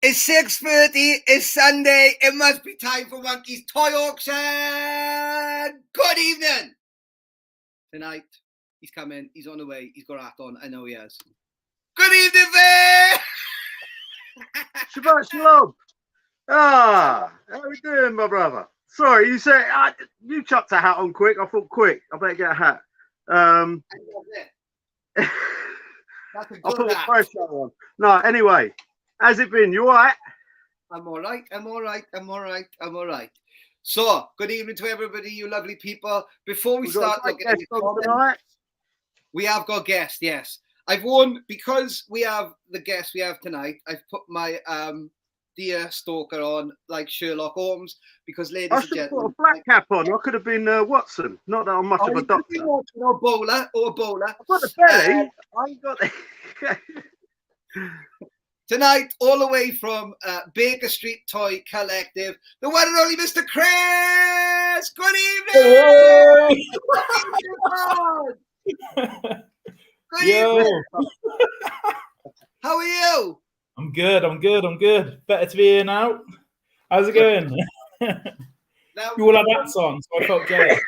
It's 6:30, it's Sunday, it must be time for Monkey's Toy Auction! Good evening! Tonight, he's coming, he's on the way, he's got a hat on, I know he has. Good evening, Vic! Shabbat Shalom! How we doing, my brother? Sorry, you said, you chucked a hat on quick, I thought quick, I better get a hat. I put the pressure on. No, anyway. How's it been? You all right? I'm all right. So, good evening to everybody, you lovely people. Before we start looking at the we have got guests, yes. I've won, because we have the guests we have tonight, I've put my dear stalker on, like Sherlock Holmes, because ladies and gentlemen... I should put a black cap on. I could have been Watson. Not that I'm much of a doctor. Or bowler. I've got the belly. I ain't got the... Tonight, all the way from Baker Street Toy Collective, the one and only Mr. Chris! Good evening! Good evening! How are you? I'm good. Better to be here now. How's it going? You all have that song, so I felt jealous.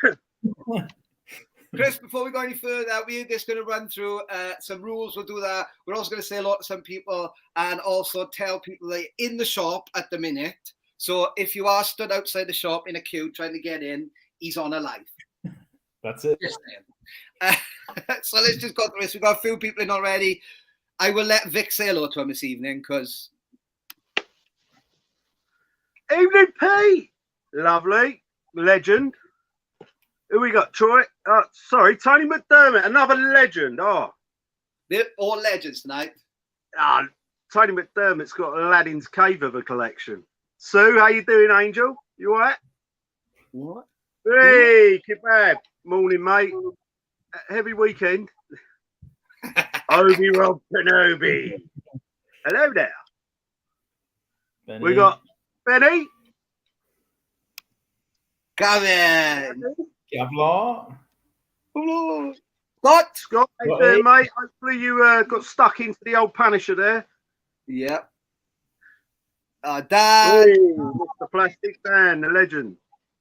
Chris, before we go any further, we're just going to run through some rules. We'll do that. We're also going to say hello to some people and also tell people that you're in the shop at the minute. So if you are stood outside the shop in a queue trying to get in, he's on a live. That's it. So let's just go through this. We've got a few people in already. I will let Vic say hello to him this evening because... Evening, Pete. Lovely. Legend. Who we got? Troy? Sorry, Tony McDermott, another legend. They're all legends tonight. Tony McDermott's got Aladdin's Cave of a collection. Sue, how you doing, Angel? You all right? What? Hey, kebab. Morning, mate. Heavy weekend. Obi-Wan Kenobi. Hello there. Benny. We got Benny. Come in. Scott. Scott, how you doing, mate? Hopefully you got stuck into the old Punisher there. Yep. Dan. Ooh, Mr. Plastic Dan, the legend.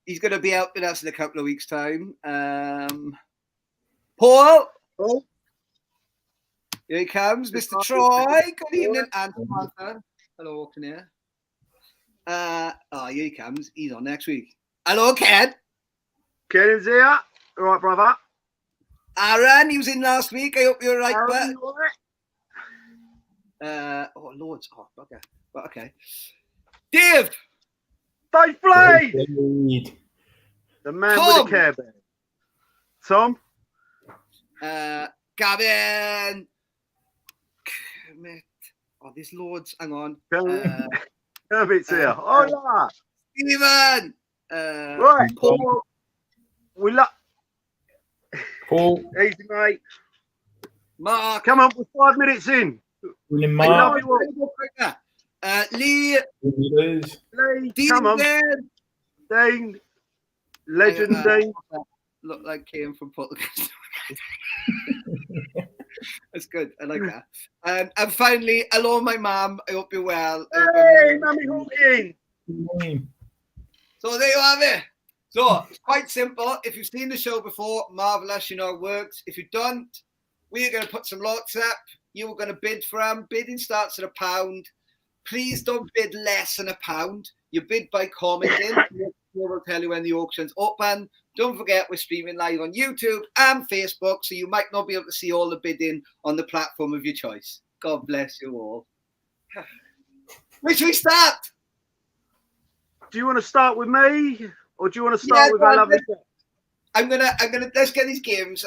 He's going to be out with us in a couple of weeks' time. Paul. Oh. Here he comes, Mr. Troy. Good evening. And Samantha. Hello, Auctioneer. Here he comes. He's on next week. Hello, Ken. Ken is here. All right, brother. Aaron, he was in last week. I hope you're right, Aaron, Lords. Oh, bugger. But okay. Dave. Dave Blade. The man Tom. with the Care Bear. Tom. Gavin. Kermit. Oh, there's loads. Hang on. Kermit's here. Hola. Stephen. Right. Paul. We love. Paul. Easy, mate. Mark. Come on, we're 5 minutes in. Mark. Lee. Lee. Come on. Dean. Legend Dean. Look like came from Portugal. That's good. I like that. And finally, hello, my mum. I hope you're well. Hey, Mummy Hawking. So there you have it. So it's quite simple. If you've seen the show before, marvelous, you know it works. If you don't, we're going to put some lots up. You were going to bid for them. Bidding starts at £1. Please don't bid less than £1. You bid by commenting. We'll tell you when the auction's open. Don't forget, we're streaming live on YouTube and Facebook, so you might not be able to see all the bidding on the platform of your choice. God bless you all. Where should we start? Do you want to start with me, or do you want to start with our lovely? I'm gonna. Let's get these games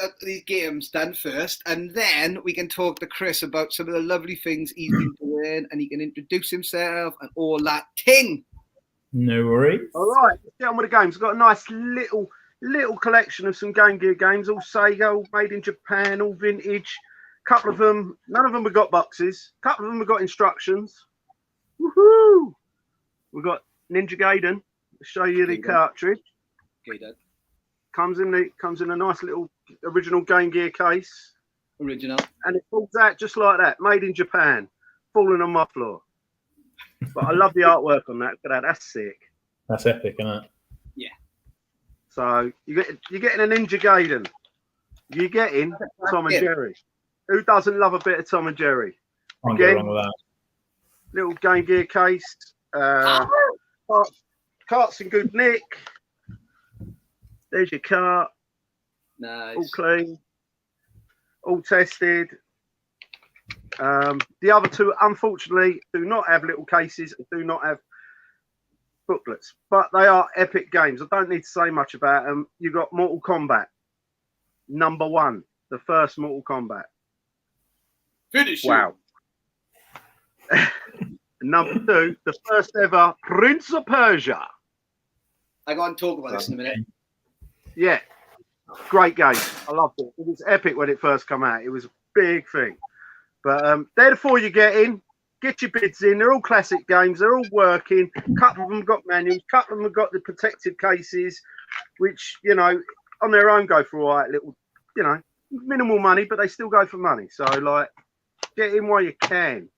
done first, and then we can talk to Chris about some of the lovely things he's been doing, and he can introduce himself and all that thing. No worries. All right, let's get on with the games. I've got a nice little collection of some Game Gear games, all Sega, all made in Japan, all vintage. Couple of them, none of them have got boxes. Couple of them have got instructions. Woohoo! We've got Ninja Gaiden. I'll show you the cartridge. Gaiden. Comes in a nice little original Game Gear case. Original. And it falls out just like that, made in Japan, falling on my floor. But I love the artwork on that. Look at that, that's sick. That's epic, isn't it? Yeah. So you're getting a Ninja Gaiden. You're getting Tom and Jerry. Who doesn't love a bit of Tom and Jerry? Can't go wrong with that. Little Game Gear case. Cart's in good nick. There's your cart. Nice. All clean. All tested. The other two, unfortunately, do not have little cases and do not have booklets, but they are epic games. I don't need to say much about them. You've got Mortal Kombat, #1, the first Mortal Kombat. Finish. Wow. #2, the first ever Prince of Persia. I'm going to talk about this in a minute. Yeah, great game. I loved it. It was epic when it first came out. It was a big thing. But they're the four you get in. Get your bids in. They're all classic games. They're all working. A couple of them got manuals. A couple of them have got the protected cases, which, you know, on their own go for all right little, you know, minimal money, but they still go for money. So, like, get in while you can.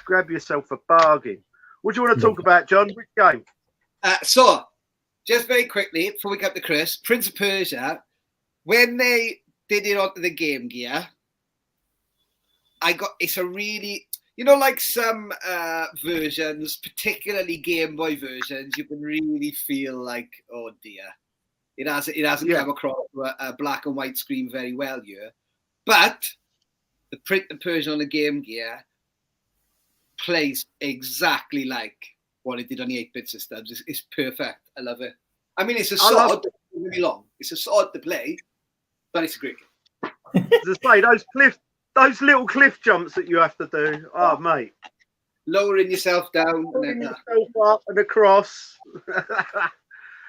Grab yourself a bargain. What do you want to talk about, John? Which game? So, just very quickly, before we come to Chris, Prince of Persia, when they did it onto the Game Gear, it's a really, you know, like some versions, particularly Game Boy versions, you can really feel like, oh dear, it hasn't come across a black and white screen very well here. But the Prince of Persia on the Game Gear plays exactly like what it did on the 8-bit systems. It's perfect. I love it. I mean, it's a sword. Don't get me wrong. It's a sword to play, but it's a great game. As I say, those little cliff jumps that you have to do. Oh, mate. Lowering yourself down. Lowering yourself up and across.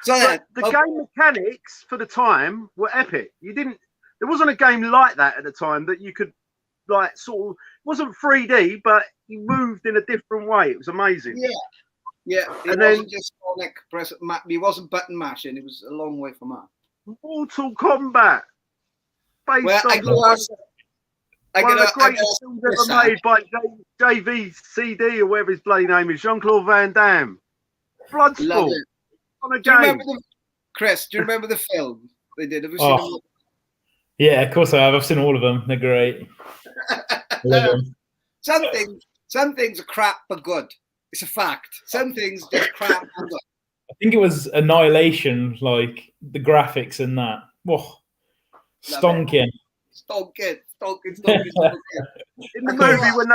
So the game mechanics for the time were epic. There wasn't a game like that at the time that you could, like, sort of, it wasn't 3D, but you moved in a different way. It was amazing. Yeah. It wasn't just Sonic press. It wasn't button mashing. It was a long way from that. Mortal Kombat. Based on one of the greatest films ever made by JVCD or whatever his bloody name is, Jean-Claude Van Damme. Bloodsport. On a game. Chris, do you remember the film they did? Have you seen them? Yeah, of course I have. I've seen all of them. They're great. Some things are crap but good. It's a fact. Some things just crap but good. I think it was Annihilation, like the graphics and that. Whoa. Stonking. In the movie when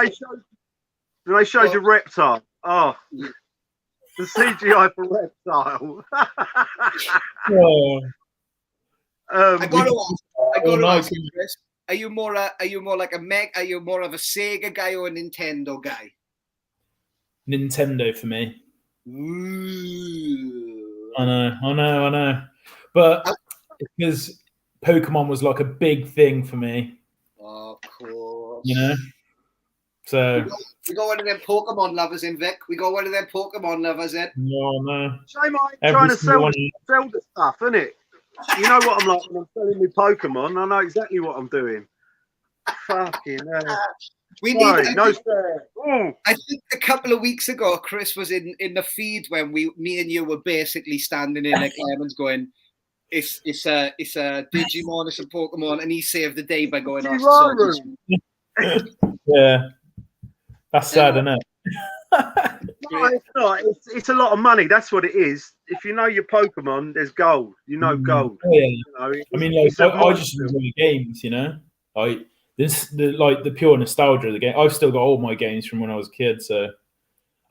they showed you Reptile. Oh, the CGI for Reptile. I got to ask you, Chris. Are you more like a Meg? Are you more of a Sega guy or a Nintendo guy? Nintendo for me. Ooh. I know. But because Pokemon was like a big thing for me. Of course. You know? So we got one of them Pokemon lovers in, Vic. We got one of them Pokemon lovers in. No. Shame I ain't trying to sell the stuff, isn't it? You know what I'm like when I'm selling me Pokemon. I know exactly what I'm doing. Fucking hell. I think a couple of weeks ago, Chris was in the feed when me and you were basically standing in like lemons going, it's a Digimon, it's a Pokemon, and he saved the day by going off. Yeah, that's sad, isn't it? No, it's not. It's a lot of money. That's what it is. If you know your Pokemon, there's gold. You know gold. Oh, yeah. You know, I mean, like, I just enjoy games. You know, like the pure nostalgia of the game. I've still got all my games from when I was a kid, so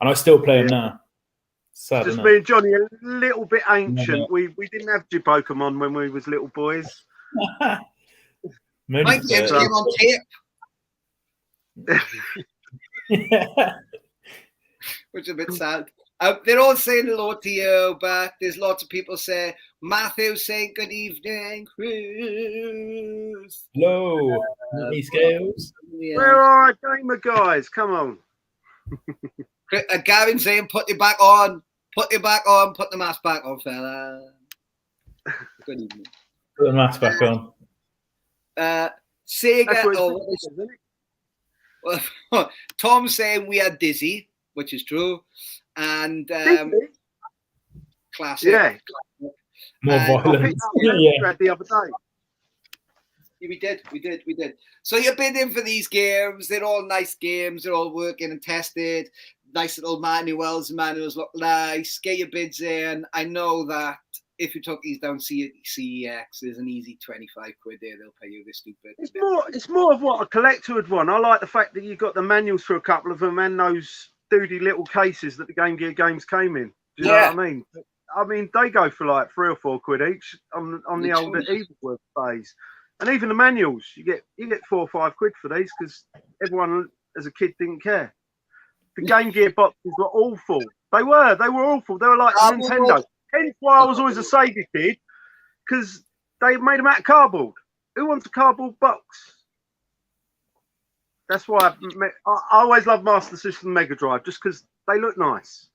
and I still play them now. Sad, just me and Johnny a little bit ancient. Yeah. We didn't have Pokemon when we was little boys. My games came on tape. Which is a bit sad. They're all saying hello to you, but there's lots of people say, Matthew saying good evening, Chris. Hello, Scales. Yeah. Where are our gamer guys? Come on. Gavin saying, put your back on, put the mask back on, fella. Good evening. Put the mask back on. Sega. Tom's saying we are dizzy, which is true, and classic. Yeah, more violence. The other day. We did. So you've been in for these games. They're all nice games. They're all working and tested. Nice little manuals. Manuals look nice. Get your bids in. I know that if you took these down CEX, there's an easy 25 quid there. They'll pay you this stupid. It's more of what a collector would want. I like the fact that you got the manuals for a couple of them and those doody little cases that the Game Gear games came in. Do you know what I mean? I mean, they go for like 3 or 4 quid each on the older Evilworth days. And even the manuals, you get 4 or 5 quid for these because everyone as a kid didn't care. The Game Gear boxes were awful. They were awful. They were like Nintendo. Hence why I was always a Sega kid, because they made them out of cardboard. Who wants a cardboard box? That's why I always love Master System Mega Drive, just because they look nice.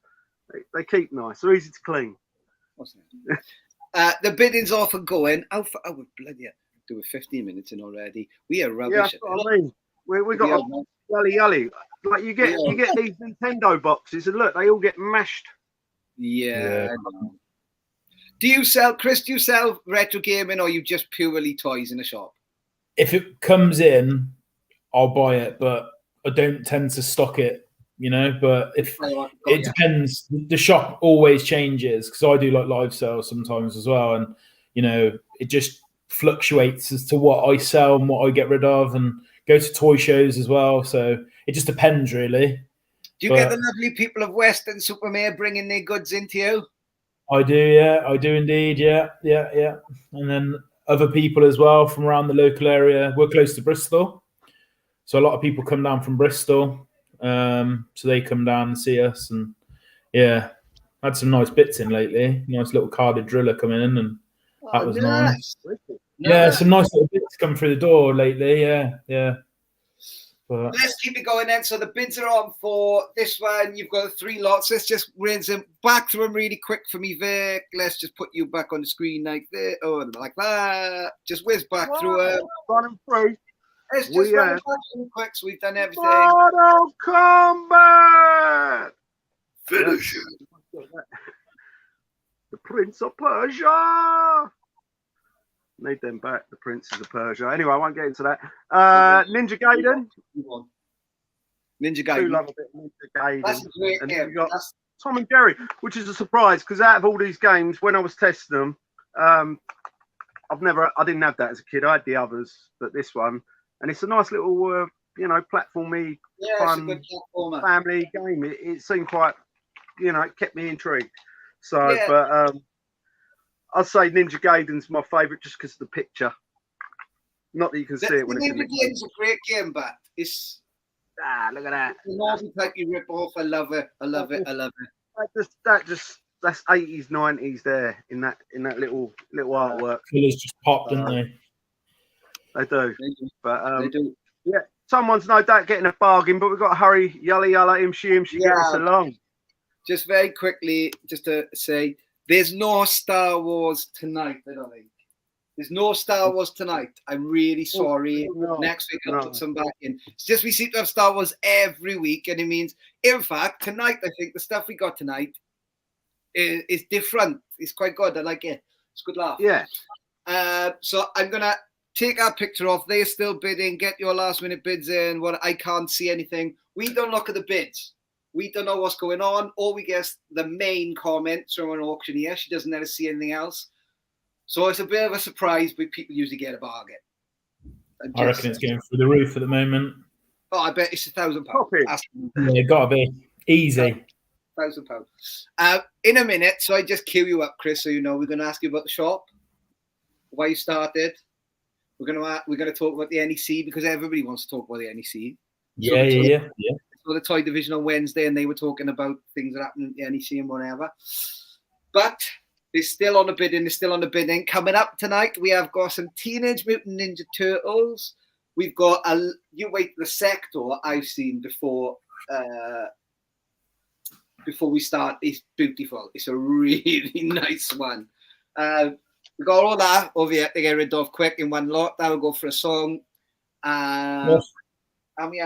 They keep nice. They're easy to clean. The bidding's off and going. Oh, bloody hell. Do 15 minutes in already. We are rubbish. Yeah, that's what I mean. We got a yully. Like you get these Nintendo boxes, and look, they all get mashed. Yeah. Do you sell retro gaming, or you just purely toys in a shop? If it comes in, I'll buy it, but I don't tend to stock it, you know. But if it depends, the shop always changes because I do like live sales sometimes as well, and you know, it just fluctuates as to what I sell and what I get rid of, and go to toy shows as well. So it just depends, really. Do you get the lovely people of Western Supermare bringing their goods into you? I do, yeah. I do indeed, yeah. And then other people as well from around the local area. We're close to Bristol, so a lot of people come down from Bristol. So they come down and see us, and yeah, had some nice bits in lately. Nice little carded driller coming in, and that was nice. Yeah, some nice little bits come through the door lately. Yeah. But let's keep it going then. So the bids are on for this one. You've got 3 lots. Let's just rinse them back through them really quick for me, Vic. Let's just put you back on the screen like this. Oh, like that. Just whiz back through them. Run through. Let's just run them back through quick. So we've done everything. Mortal Kombat. Finish it. The Prince of Persia. Need them back, the Princes of Persia. Anyway, I won't get into that. Ninja Gaiden. Ninja Gaiden. I do love a bit of Ninja Gaiden. That's a great and game. You got Tom and Jerry, which is a surprise because out of all these games, when I was testing them, I didn't have that as a kid. I had the others, but this one, and it's a nice little, platformy, fun family game. It seemed quite, it kept me intrigued. So, but I'd say Ninja Gaiden's my favourite just because of the picture. Not that you can see it when it's in the game's a great game, but it's look at that. It's an awful type you rip off. I love it. I love it. I love it. That's 80s, 90s there in that little artwork. Colours just popped, didn't they? They do. But they do. Yeah, someone's no doubt getting a bargain, but we've got to hurry. Yalla yalla, imshi, get us along. Just very quickly, just to say, there's no Star Wars tonight, I don't think. There's no Star Wars tonight. I'm really sorry. Next week I'll put some back in. It's just we seem to have Star Wars every week, and it means, in fact, tonight I think the stuff we got tonight is different. It's quite good. I like it. It's a good laugh. Yeah. So I'm gonna take our picture off. They're still bidding. Get your last minute bids in. I can't see anything. We don't look at the bids. We don't know what's going on. All we get is the main comments from an auctioneer. She doesn't ever see anything else. So it's a bit of a surprise, but people usually get a bargain. I reckon it's going through the roof at the moment. Oh, I bet it's £1,000. Yeah, gotta be easy. £1,000. In a minute, so I just cue you up, Chris. So you know, we're going to ask you about the shop, why you started. We're going to talk about the NEC because everybody wants to talk about the NEC. Yeah. So the toy division on Wednesday, and they were talking about things that happened at the NEC and whatever. But they're still on the bidding. Coming up tonight, we have got some Teenage Mutant Ninja Turtles. We've got the Sector I've seen before we start. It's beautiful. It's a really nice one. We got all that over here to get rid of quick in one lot. That will go for a song. Yes. And we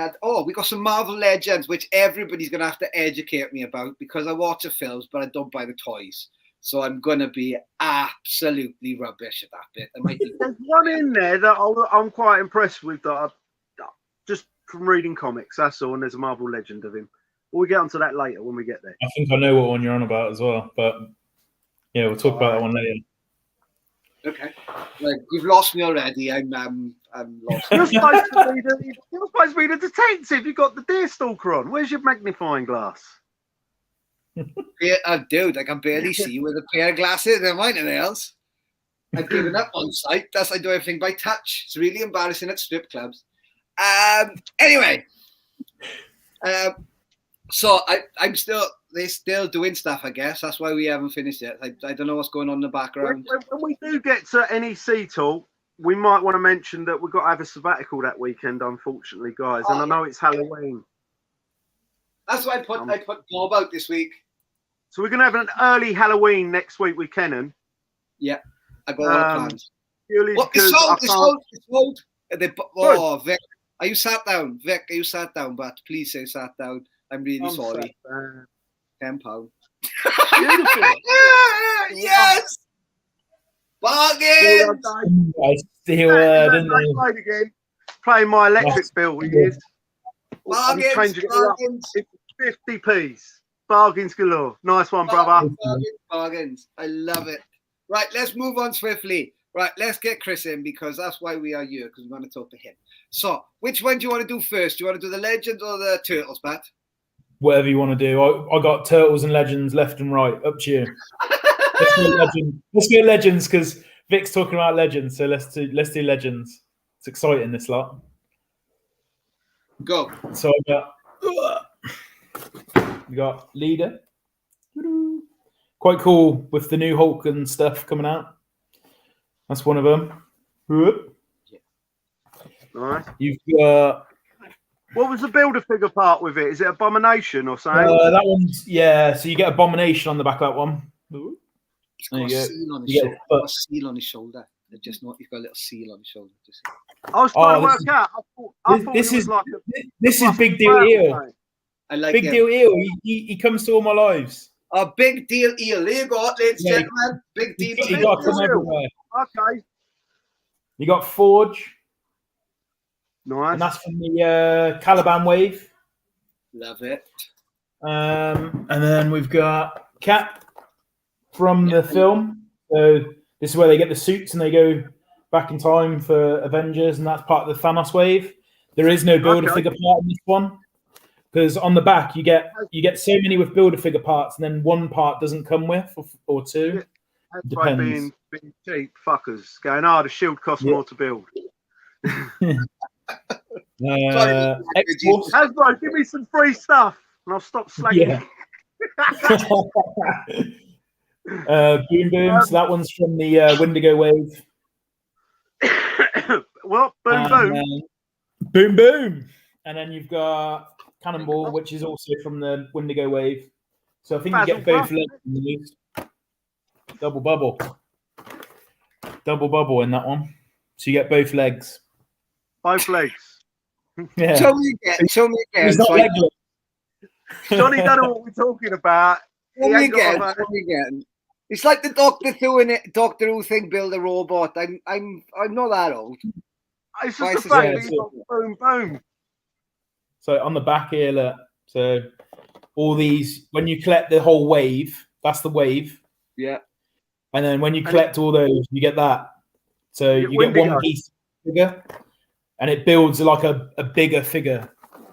got some Marvel Legends, which everybody's going to have to educate me about because I watch the films, but I don't buy the toys. So I'm going to be absolutely rubbish at that bit. There's one in there that I'm quite impressed with, just from reading comics, that's all, and there's a Marvel Legend of him. We'll get onto that later when we get there. I think I know what one you're on about as well, but yeah, we'll talk about that one later. Okay. You've lost me already. I'm lost. You're supposed to be the detective. You got the Deerstalker on. Where's your magnifying glass? Yeah, dude, I can barely see with a pair of glasses. Never mind anything else. I've given up on sight. I do everything by touch. It's really embarrassing at strip clubs. Anyway, so they're still doing stuff, I guess. That's why we haven't finished yet. I don't know what's going on in the background. When we do get to NEC talk, we might want to mention that we've got to have a sabbatical that weekend, unfortunately, guys. And I know it's Halloween. That's why I put Bob out this week. So we're going to have an early Halloween next week with Kenan. Yeah, I got all the plans. It's sold. Vic, are you sat down? Vic, are you sat down? But please say sat down. I'm really sorry. £10. Yes! Bargain! I still didn't again. Playing my electric bill, he is. Bargains. It's 50p. Bargains galore. Nice one, brother. Bargains. I love it. Right, let's move on swiftly. Right, let's get Chris in because that's why we are here, because we want to talk to him. So, which one do you want to do first? Do you want to do the Legends or the Turtles, Pat? Whatever you want to do. I got Turtles and Legends left and right. Up to you. Let's go Legends because Vic's talking about Legends. So let's do Legends. It's exciting, this lot. Go. So we got Leader. Quite cool with the new Hulk and stuff coming out. That's one of them. Nice. You've got. What was the Build-A-Figure part with it? Is it Abomination or something? That one's so you get Abomination on the back of that one. He's got a seal on his shoulder. He's got a seal on his shoulder. He's got a little seal on his shoulder. I was trying to work out. I thought this is this is Big Deal Eel. I like Big Deal Eel. He comes to all my lives. A Big Deal Eel. There you go, ladies and gentlemen. Big Deal Eel. You got them everywhere. Okay. You got Forge. Nice. And that's from the Caliban wave. Love it. And then we've got Cap from the film. So this is where they get the suits and they go back in time for Avengers, and that's part of the Thanos wave. There is no Build-A-Figure part in this one because on the back you get so many with Build-A-Figure parts, and then one part doesn't come with or two. Yeah. That's by being cheap fuckers going, the shield costs more to build. X-Force. Hasbro, give me some free stuff, and I'll stop slagging. Yeah. Boom Boom. So that one's from the Wendigo Wave. What? Boom Boom. Boom Boom. And then you've got Cannonball, which is also from the Wendigo Wave. So I think you get both legs in these. Double bubble in that one. So you get both legs. Both legs. Yeah. Show me again. He's not legless. Johnny don't know what we're talking about. Show me again. It's like the Doctor Who thing, build a robot. I'm not that old. It's just the fact that you got boom boom. So on the back here, look. So all these, when you collect the whole wave, that's the wave. Yeah. And then when you collect all those, you get that. So you get one piece figure, and it builds like a bigger figure.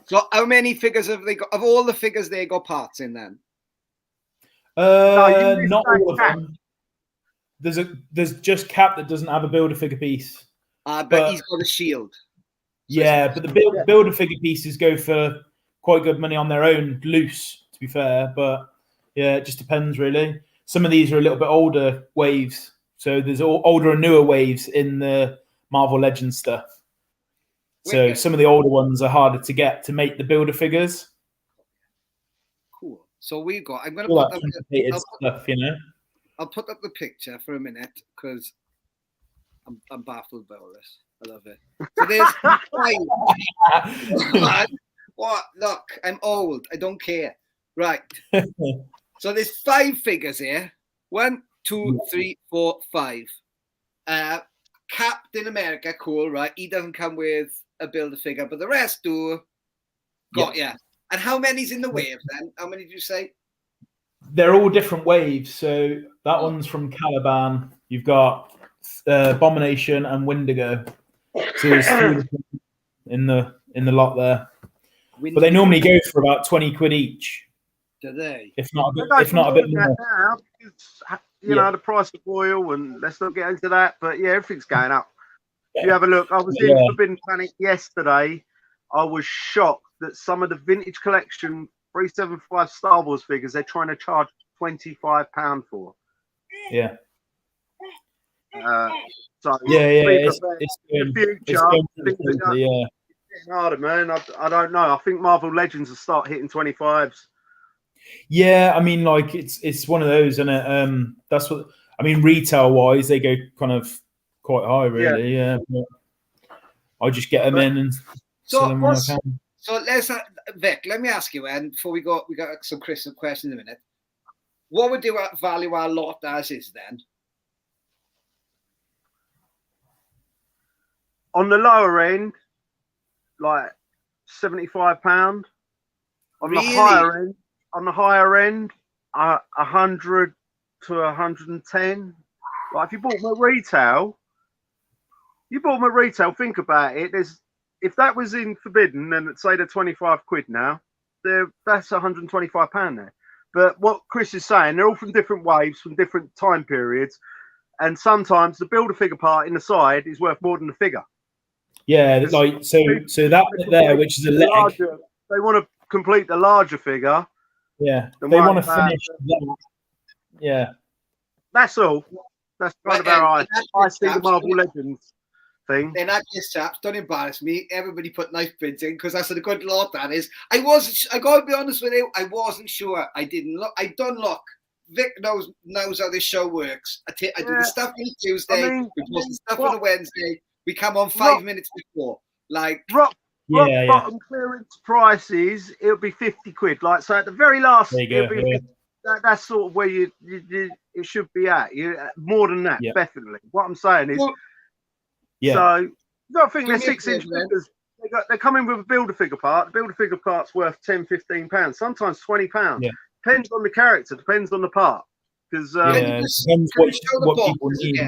So how many figures have they got? Of all the figures, they got parts in then? Not all of them. There's just Cap that doesn't have a builder figure piece. But he's got a shield. So yeah, but the builder figure pieces go for quite good money on their own, loose, to be fair. But yeah, it just depends really. Some of these are a little bit older waves. So there's older and newer waves in the Marvel Legends stuff. So some of the older ones are harder to get to make the builder figures. Cool. So we've got. I'm going to put up stuff, you know. I'll put up the picture for a minute because I'm baffled by all this. I love it. So there's what? Look, I'm old. I don't care. Right. So there's 5 figures here. 1, 2, 3, 4, 5. Captain America, cool, right? He doesn't come with a builder figure, but the rest do. Got ya. And how many's in the wave then? How many did you say? They're all different waves. So that one's from Caliban. You've got Abomination and Wendigo. So there's 3 in the lot there. But they normally go for about 20 quid each. Do they? If not a bit more. Now, because, you know, the price of oil, and let's not get into that. But yeah, everything's going up. If you have a look, I was in Forbidden Planet yesterday. I was shocked that some of the vintage collection 375 Star Wars figures they're trying to charge £25 for. Yeah. So it's the future. It's getting harder, man. I don't know. I think Marvel Legends will start hitting 25s. Yeah, I mean, like it's one of those, and that's what I mean. Retail wise, they go kind of quite high, really. Yeah, I just get them in and sell them when I can. So let's, Vic. Let me ask you, and before we got some Christmas questions in a minute. What would you value our lot as is then? On the lower end, like £75. On the higher end, 100 to 110. Like if you bought them at retail, think about it. If that was in Forbidden, then say they're 25 quid now, that's £125 there. But what Chris is saying, they're all from different waves, from different time periods, and sometimes the builder figure part in the side is worth more than the figure. Yeah, like so that bit there, which is a leg. They want to complete the larger figure. Yeah, they want to finish that. Yeah, that's all. That's kind of how I see the Marvel Legends thing. Then that just chaps, don't embarrass me. Everybody put knife bids in because that's a good lot. That is. I got to be honest with you. I wasn't sure. I didn't look. I don't look. Vic knows how this show works. I do the stuff on Tuesday. We post the stuff on a Wednesday. We come on 5 minutes before. Like bottom clearance prices, it'll be 50 quid. Like so, at the very last, that's sort of where you it should be at. More than that, definitely. What I'm saying is, so you got to think they're 6-inch figures. They're coming with a builder figure part. The builder figure part's worth £10-15, sometimes £20. Yeah. Depends on the character. Depends on the part. Because depends what people need.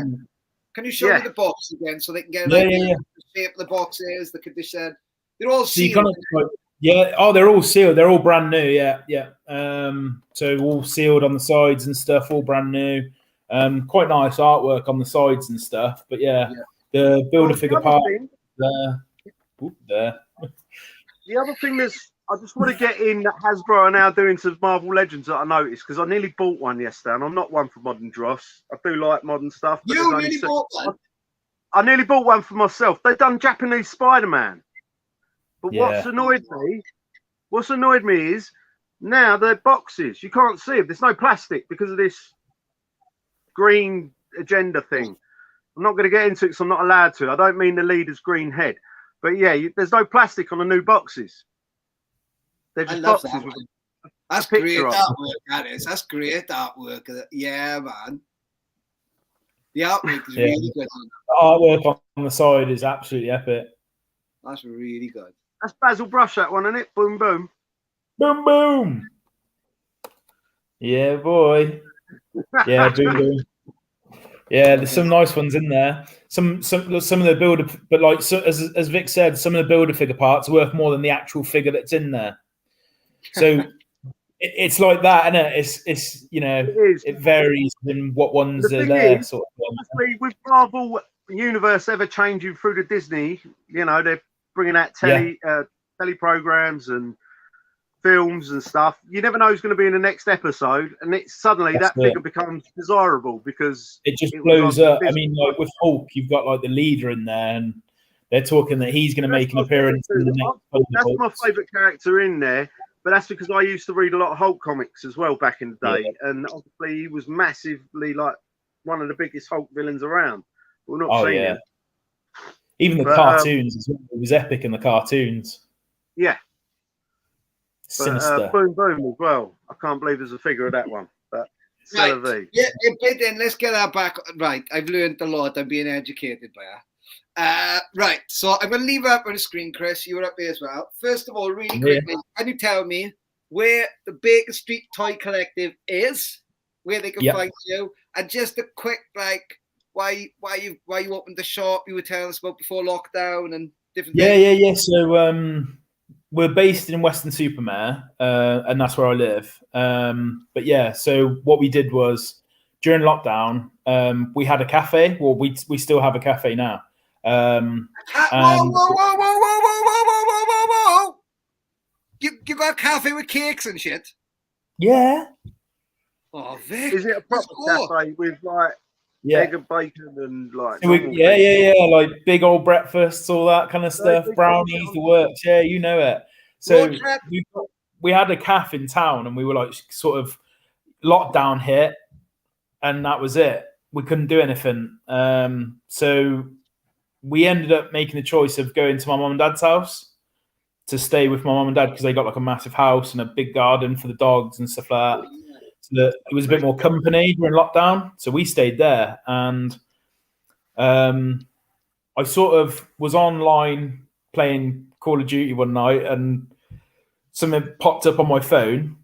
Can you show me the box again so they can get an idea of the shape of the box is, the condition? They're all sealed. They're all sealed. They're all brand new. Yeah. So all sealed on the sides and stuff, all brand new. Quite nice artwork on the sides and stuff. But the builder figure part. there. Oop, there. The other thing I just want to get in that Hasbro are now doing some Marvel Legends that I noticed, because I nearly bought one yesterday, and I'm not one for modern dross. I do like modern stuff. But you nearly bought one? I nearly bought one for myself. They've done Japanese Spider-Man. But Yeah. what's annoyed me is now they're boxes. You can't see it. There's no plastic because of this green agenda thing. I'm not going to get into it because I'm not allowed to. I don't mean the leader's green head. But yeah, there's no plastic on the new boxes. They're just boxes. That's great artwork, that is. That's great artwork. Yeah, man. The artwork is really good. The artwork on the side is absolutely epic. That's really good. That's Basil Brush, that one, isn't it? Boom, boom. Boom, boom. Yeah, boy. Yeah, boom, boom. Yeah, there's some nice ones in there. Some of the builder, but like as Vic said, some of the builder figure parts are worth more than the actual figure that's in there. So it's like that, isn't it? It's it varies in what ones are there. Sort of honestly, with Marvel universe ever changing through to Disney, they're bringing out telly programs and films and stuff. You never know who's going to be in the next episode, and that figure becomes desirable because it just blows up. I mean, like with Hulk, you've got like the leader in there, and they're talking that he's going to make an appearance in the next. That's my favourite character in there, but that's because I used to read a lot of Hulk comics as well back in the day, and obviously he was massively like one of the biggest Hulk villains around. We're not seeing him. Even the cartoons as well. It was epic in the cartoons. Yeah. Sinister. Boom Boom as well. I can't believe there's a figure of that one. But right. Yeah, then let's get that back. Right. I've learned a lot. I'm being educated by her. Right. So I'm going to leave it up on the screen, Chris. You were up there as well. First of all, really quickly, can you tell me where the Baker Street Toy Collective is, where they can find you, and just a quick why you opened the shop you were telling us about before lockdown and different things. Yeah. So we're based in Weston-super-Mare, and that's where I live. But yeah, so what we did was during lockdown, we had a cafe. Well, we still have a cafe now. Whoa! You got a cafe with cakes and shit? Yeah. Oh, Vic. Is it a proper cafe with like egg and bacon and like? Like big old breakfasts, all that kind of stuff, brownies, the works. Yeah, you know it. So we had a cafe in town, and we were like sort of lockdown hit, and that was it. We couldn't do anything. So we ended up making the choice of going to my mum and dad's house to stay with my mum and dad because they got like a massive house and a big garden for the dogs and stuff like that. So that it was a bit more company during lockdown. So we stayed there, and I sort of was online playing Call of Duty one night, and something popped up on my phone,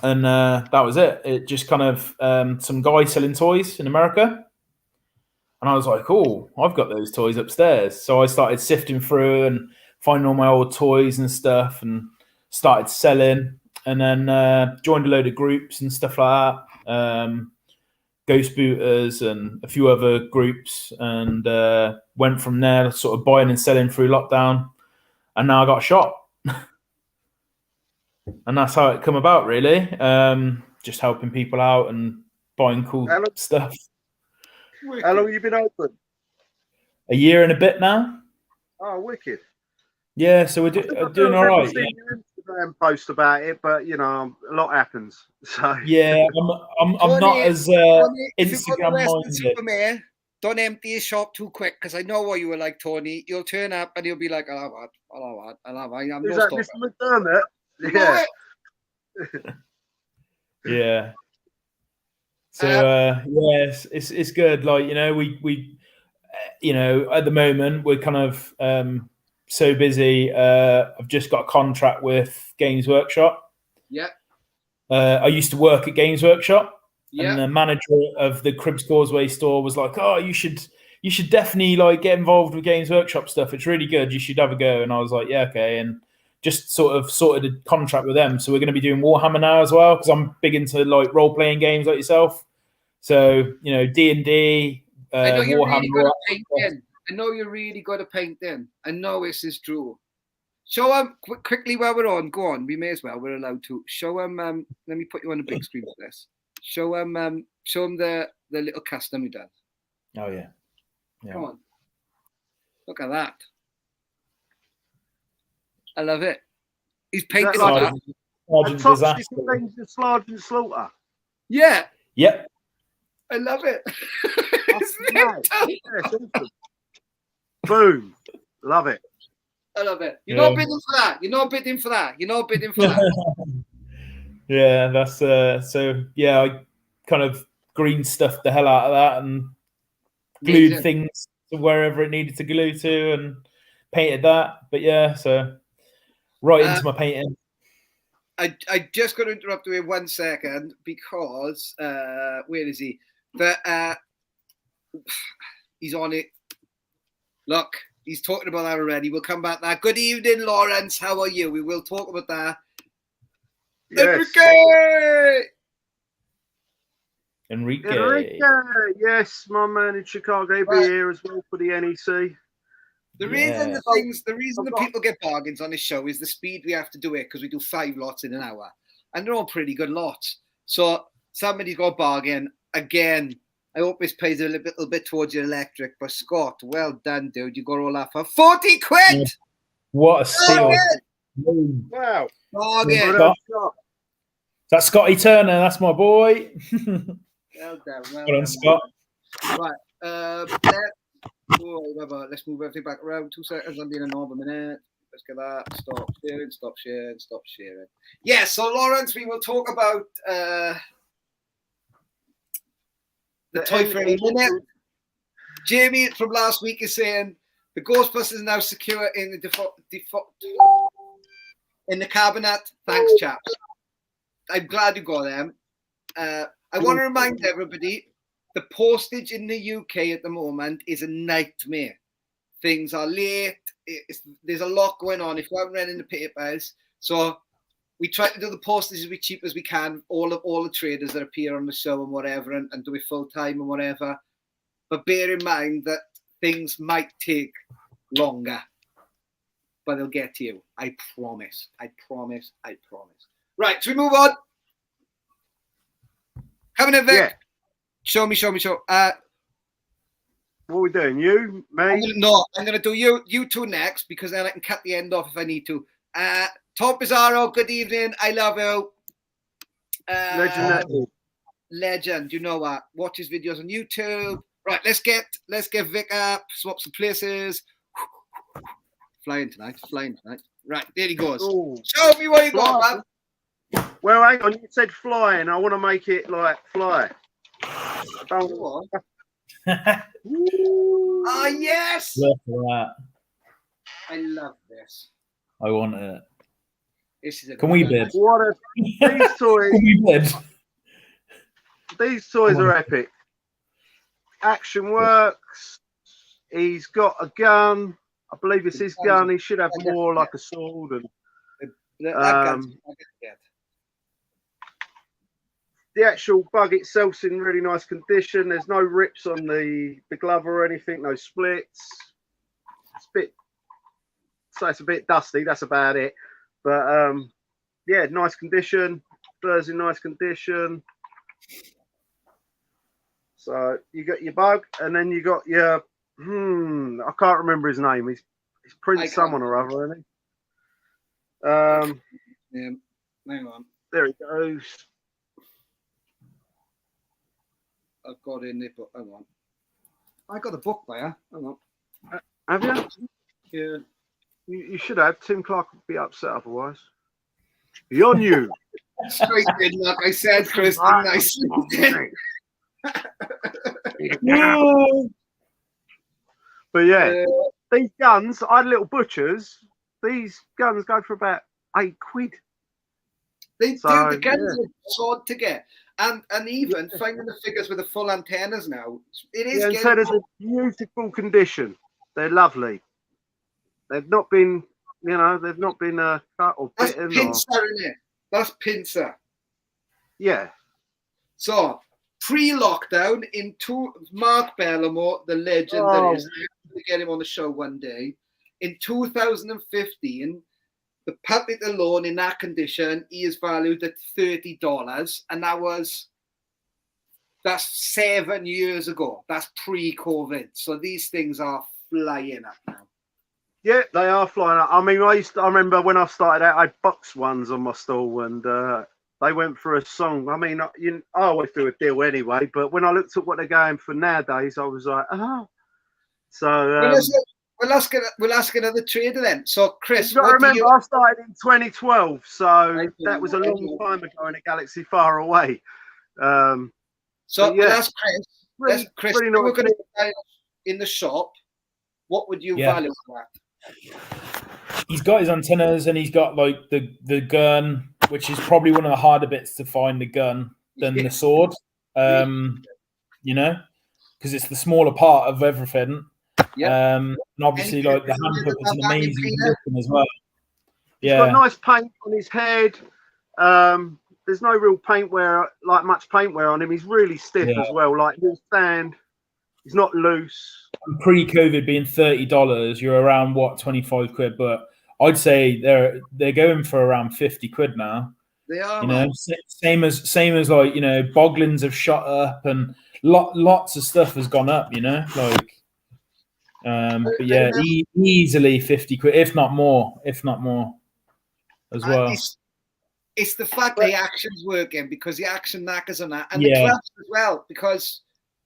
and that was it. It just kind of some guy selling toys in America. And I was like, oh, I've got those toys upstairs. So I started sifting through and finding all my old toys and stuff, and started selling, and then joined a load of groups and stuff like that. Ghost Booters and a few other groups, and went from there, sort of buying and selling through lockdown. And now I got a shop. And that's how it come about, really. Just helping people out and buying cool stuff. How long have you been open? A year and a bit now. Oh, wicked. Yeah, so we're doing all right. Yeah. Instagram post about it, but a lot happens. So yeah, I'm not as Instagram minded. Don't empty his shop too quick, because I know what you were like, Tony. You'll turn up and you'll be like, I'll have I'm Is that Mr. McDermott? Yeah. Yeah. So yes, it's good. Like, we at the moment we're kind of so busy. I've just got a contract with Games Workshop. Yeah. I used to work at Games Workshop, and Yeah. the manager of the Cribs Causeway store was like, "Oh, you should definitely like get involved with Games Workshop stuff. It's really good. You should have a go." And I was like, "Yeah, okay." And just sort of sorted a contract with them. So we're going to be doing Warhammer now as well, because I'm big into like role playing games like yourself. So D&D, I know you're Warhammer. really good at painting. I know you're really good at painting. I know this is true. Show them quickly where we're on. Go on. We may as well. We're allowed to. Show them. Let me put you on the big screen for this. Show them the little custom he does. Oh yeah. Come on. Look at that. I love it. He's painting like that. Sergeant Slaughter. Yeah. Yep. I love it. Boom. Love it. I love it. You're not bidding for that. You're not bidding for that. You're not bidding for that. Yeah, that's so yeah, I kind of green stuffed the hell out of that and glued things to wherever it needed to glue to and painted that. But yeah, so right into my painting. I just got to interrupt you in 1 second because where is he? But he's on it. Look, he's talking about that already. We'll come back to that. Good evening, Lawrence. How are you? We will talk about that. Yes. Enrique. Yes, my man in Chicago. He'll be here as well for the NEC. The reason the people get bargains on this show is the speed we have to do it because we do 5 lots in an hour. And they're all pretty good lots. So somebody's got a bargain. Again, I hope this pays a little bit towards your electric. But Scott, well done, dude. You got all that for 40 quid. Yeah. What a steal. Wow. Bargain. Is that Scotty Turner? That's my boy. Well done. Well done, Scott. Right. Let's move everything back around. 2 seconds. I'm being a normal minute. Let's get that. Stop sharing. Stop sharing. Stop sharing. Yeah. So Lawrence, we will talk about the toy for a minute. Jamie from last week is saying the Ghostbusters is now secure in the default in the cabinet. Thanks, chaps. I'm glad you got them. I want to remind everybody. The postage in the UK at the moment is a nightmare. Things are late. There's a lot going on. If you haven't read in the papers, so we try to do the postage as cheap as we can. All the traders that appear on the show and whatever, and do it full time and whatever. But bear in mind that things might take longer, but they'll get to you. I promise. I promise. I promise. Right, so we move on. Having a Vic. Yeah. Show me. What are we doing? You, me? I'm going to do you two next because then I can cut the end off if I need to. Tom Pizarro, good evening. I love you. Legend. You know what? Watch his videos on YouTube. Right, let's get Vic up. Swap some places. Flying tonight. Right, there he goes. Ooh. Show me what you got, man. Well, hang on. You said flying. I want to make it like fly. Oh yes! Look at that. I love this. I want it. This is Can we bid? These toys. Can we bid? These toys are epic. Action works. He's got a gun. I believe it's his gun. He should have more like a sword and. The actual bug itself's in really nice condition. There's no rips on the glove or anything, no splits. It's a bit dusty, that's about it. But yeah, nice condition. Fur's in nice condition. So you got your bug, and then you got your I can't remember his name. He's Prince someone or other, isn't he? Yeah, hang on. There he goes. I've got in there, but hang on. I got a book there. Hang on. Have you? Yeah. You should have. Tim Clark would be upset otherwise. Beyond you. Straight in, like I said, Chris. Nice. But yeah, these guns, I had little butchers. These guns go for about £8. They do. The guns are hard to get. And even finding the figures with the full antennas now, it is. Yeah, so there's a beautiful condition. They're lovely. They've not been, cut or bitten. That's pincer, isn't it? That's pincer. Yeah. So, pre-lockdown Mark Bellamore, the legend that is. I'm going to get him on the show one day. In 2015, the puppet alone in that condition, he is valued at $30, and that's 7 years ago. That's pre-COVID. So these things are flying up now. Yeah, they are flying up. I mean, I remember when I started out, I had box ones on my stall, and they went for a song. I mean, I always do a deal anyway, but when I looked at what they're going for nowadays, I was like, oh. So we'll ask another trader then. So Chris, I remember I started in 2012, so that was a long time ago in a galaxy far away. We'll ask Chris. Chris, if we're going to buy in the shop, what would you value that? He's got his antennas and he's got like the gun, which is probably one of the harder bits to find, the gun, than the sword. You know, because it's the smaller part of everything. And obviously, like the hand puppet is an amazing looking as well. He's got nice paint on his head. There's no real much paint wear on him. He's really stiff as well. Like he'll stand. He's not loose. Pre-COVID being $30, you're around what, 25 quid, but I'd say they're going for around 50 quid now. They are, you know, same as like, you know, boglins have shot up and lots of stuff has gone up, you know, like but yeah, easily 50 quid, if not more as well. It's the fact the action's working, because the action knackers on that, and the gloves as well, because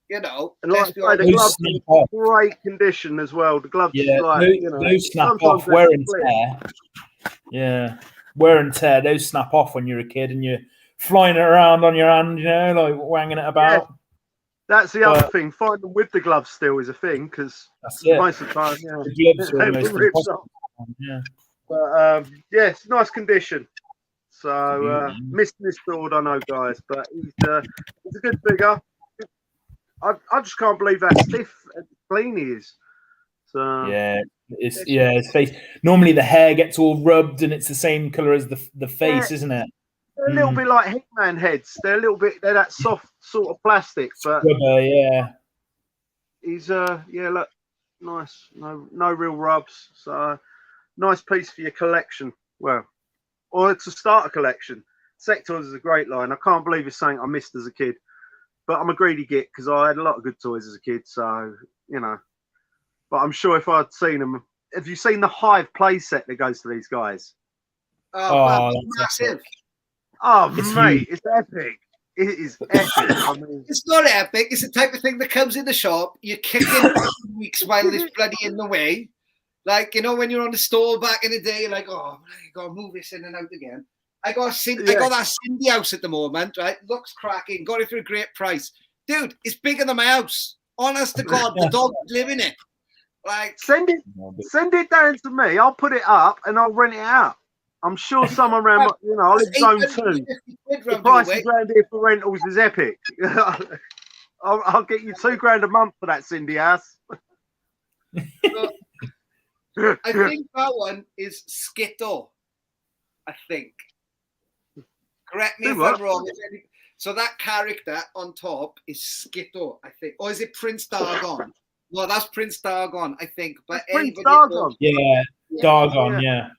you know, and like the gloves are in great condition as well. The gloves, those snap off. Wear and tear. Yeah, wear and tear. Those snap off when you're a kid and you're flying it around on your hand, you know, like wanging it about. Yeah. That's the other thing. Finding them with the gloves still is a thing, because most of the time, the gloves are almost impossible. Yeah, but it's nice condition. So missing his build, I know, guys, but he's a good figure. I just can't believe how stiff and clean he is. So his face. Normally the hair gets all rubbed and it's the same color as the face, isn't it? They're a little bit like Hitman heads. They're that soft sort of plastic, but he's look nice. No real rubs. So nice piece for your collection. Well, or to start a collection. Sectaurs is a great line. I can't believe it's something I missed as a kid. But I'm a greedy git because I had a lot of good toys as a kid, so you know. But I'm sure if I'd seen them, have you seen the Hive play set that goes to these guys? Oh, massive! It's epic. It is epic. I mean, it's not epic. It's the type of thing that comes in the shop. You're kicking weeks while it's bloody in the way. Like, you know, when you're on the stall back in the day, you're like, oh, I gotta move this in and out again. I got that Cindy house at the moment, right? Looks cracking. Got it for a great price. Dude, it's bigger than my house. Honest to God, the dog live in it. Like, send it down to me. I'll put it up and I'll rent it out. I'm sure someone around, I live zone 2. The price around here for rentals is epic. I'll get you $2,000 a month for that Cindy house. I think that one is Skittle. I think. Correct me if I'm wrong. So that character on top is Skittle, I think. Or is it Prince Dargon? No, that's Prince Dargon, I think. But Prince Dargon. Dargon, yeah.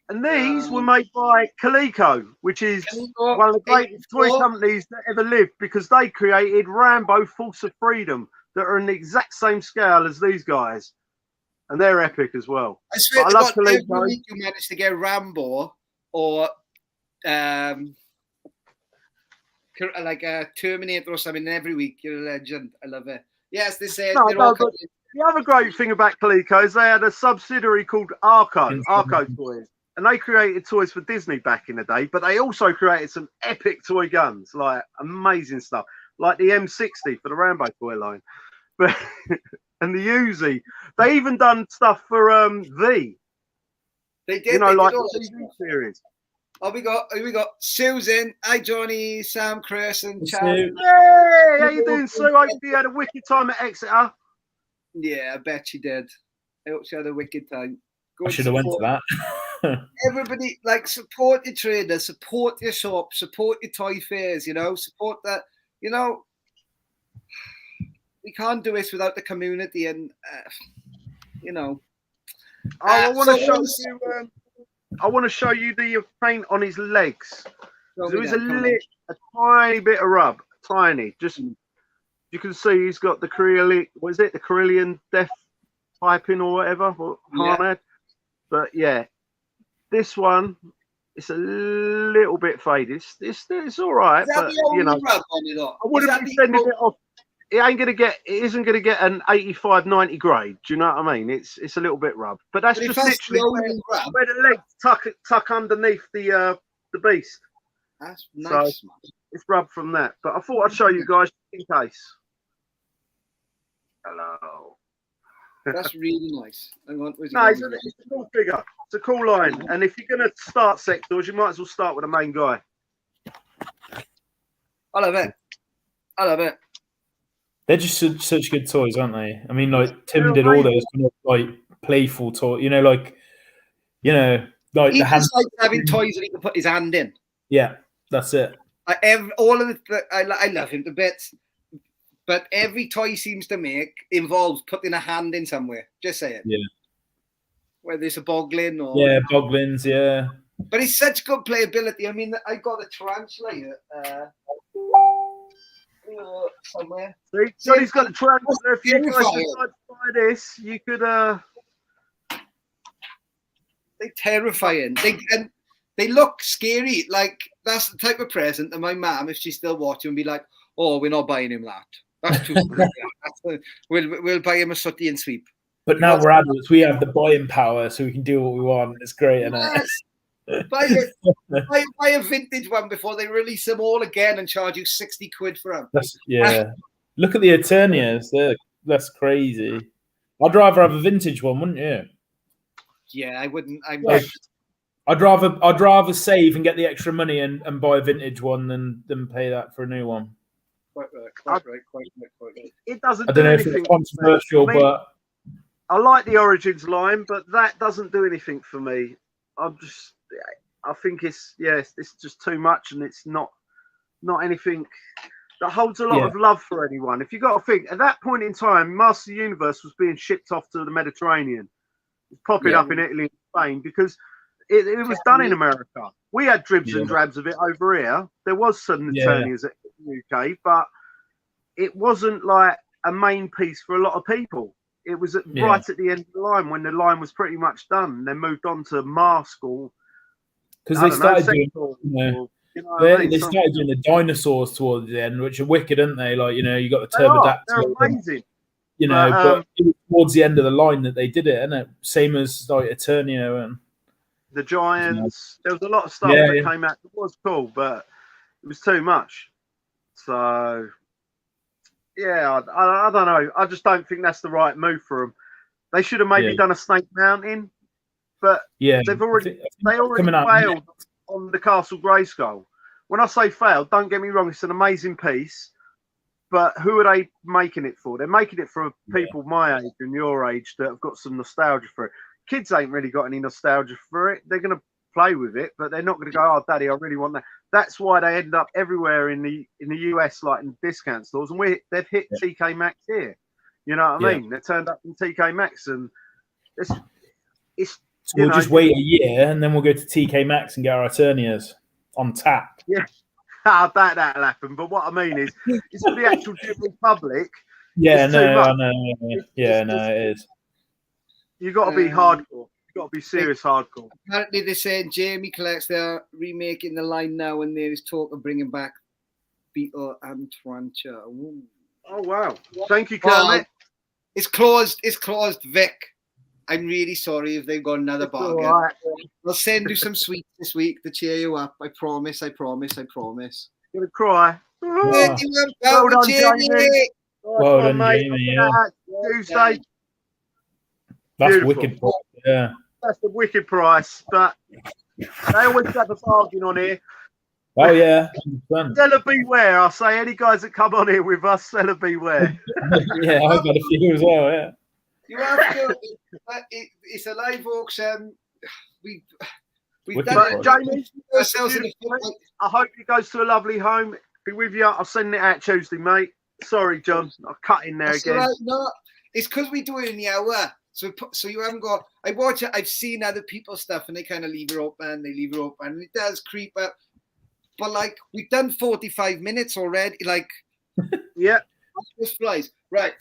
And these were made by Coleco, which is one of the greatest toy companies that ever lived, because they created Rambo Force of Freedom that are in the exact same scale as these guys. And they're epic as well. I swear to God, every week you manage to get Rambo or like a Terminator or something every week. You're a legend. I love it. Yes, they say the other great thing about Coleco is they had a subsidiary called Arco Toys, and they created toys for Disney back in the day. But they also created some epic toy guns, like amazing stuff, like the M60 for the Rambo toy line, but and the Uzi. They even done stuff for V. They did, like the TV series. Oh, we got Susan. Hi, Johnny, Sam, Chris, and Chad. Hey, how you doing, Sue? I hope you had a wicked time at Exeter. Yeah, I bet she did. I hope she had a wicked time. I should have went to that. Everybody, like, support your traders, support your shop, support your toy fairs. Support that. we can't do this without the community, and you know. I want to show you. I want to show you the paint on his legs. There is a tiny bit of rub, tiny. Just you can see he's got the Carillion. What is it? The Carillion death piping or whatever. Or harned. But yeah, this one. It's a little bit faded. It's all right, but you know, rub on it, I wouldn't be sending it off. It isn't gonna get an 85, 90 grade. Do you know what I mean? It's a little bit rubbed, but that's just literally where the legs tuck underneath the beast. That's nice. So it's rubbed from that. But I thought I'd show you guys in case. Hello. That's really nice. No, it's a cool figure. It's a cool line. And if you're going to start Sectaurs, you might as well start with the main guy. I love it. They're just such good toys, aren't they? I mean, like Tim did all those kind of like playful toys. You know, like he the just likes having toys that he can put his hand in. Yeah, that's it. I love him to bits. But every toy he seems to make involves putting a hand in somewhere. Just say it. Yeah. Whether it's a boglin or... Yeah, boglins, yeah. But it's such good playability. I mean, I got a tarantula here. Somewhere. See? So he's got a tarantula. If you guys decide to buy this, you could... They're terrifying. They look scary. Like, that's the type of present that my mum, if she's still watching, would be like, oh, we're not buying him that. That's too we'll buy him a sooty and sweep. But now we're adults, we have the buying power, so we can do what we want. It's great, isn't it? Buy a vintage one before they release them all again and charge you 60 quid for them. Look at the Auctioneers. That's crazy. I'd rather have a vintage one, wouldn't you? Yeah, I wouldn't. I'd rather save and get the extra money and buy a vintage one than pay that for a new one. Quite right. It doesn't. I don't know if it's controversial, but I like the Origins line, but that doesn't do anything for me. I think it's just too much, and it's not anything that holds a lot of love for anyone. If you got to think, at that point in time, Master of the Universe was being shipped off to the Mediterranean, it's popping up in Italy and Spain because it was done in America. We had dribs and drabs of it over here. There was some Eternias in the UK, but it wasn't like a main piece for a lot of people. It was right at the end of the line when the line was pretty much done. They moved on to Mask or because they started doing, they started doing the dinosaurs towards the end, which are wicked, aren't they? Like you got the Turbodactyl. They're amazing. But it was towards the end of the line that they did it, isn't it? Same as like Eternia and the Giants. There was a lot of stuff that came out that was cool, but it was too much. So yeah, I don't know. I just don't think that's the right move for them. They should have maybe done a Snake Mountain, but they've already failed on the Castle Grayskull. When I say failed, don't get me wrong, it's an amazing piece. But who are they making it for? They're making it for people my age and your age that have got some nostalgia for it. Kids ain't really got any nostalgia for it. They're going to play with it, but they're not going to go, oh, Daddy, I really want that. That's why they end up everywhere in the US, like in discount stores. And they've hit TK Maxx here. You know what I mean? They turned up in TK Maxx, and it's so we'll just wait a year, and then we'll go to TK Maxx and get our Eternias on tap. Yeah. That'll happen. But what I mean is, it's for the actual general public. Yeah, I know. It is. You got to be hardcore. You got to be serious hardcore. Apparently, they're saying Jamie collects. They're remaking the line now, and there is talk of bringing back Beetle and Tarantula. Oh wow! Thank you, Kermit. It's closed. It's closed, Vic. I'm really sorry if they've got another bargain. Right. I'll send you some sweets this week to cheer you up. I promise. You're gonna cry. Well done, Jamie. Well done, Jamie. Tuesday. That's beautiful. Wicked price. Yeah. That's the wicked price, but they always have a bargain on here. Oh yeah. Seller beware. I'll say any guys that come on here with us, seller beware. Yeah, I've got a few as well. Yeah. You have to. It's a live auction. We've done it. Jamie, I hope it goes to a lovely home. Be with you. I'll send it out Tuesday, mate. Sorry, John. I'll cut in there again. Right. No, it's because we do it in the hour. So you haven't got. I watch it. I've seen other people's stuff, and they kind of leave it open. They leave it open, and it does creep up. But like we've done 45 minutes already. Like, yeah, just flies. Right.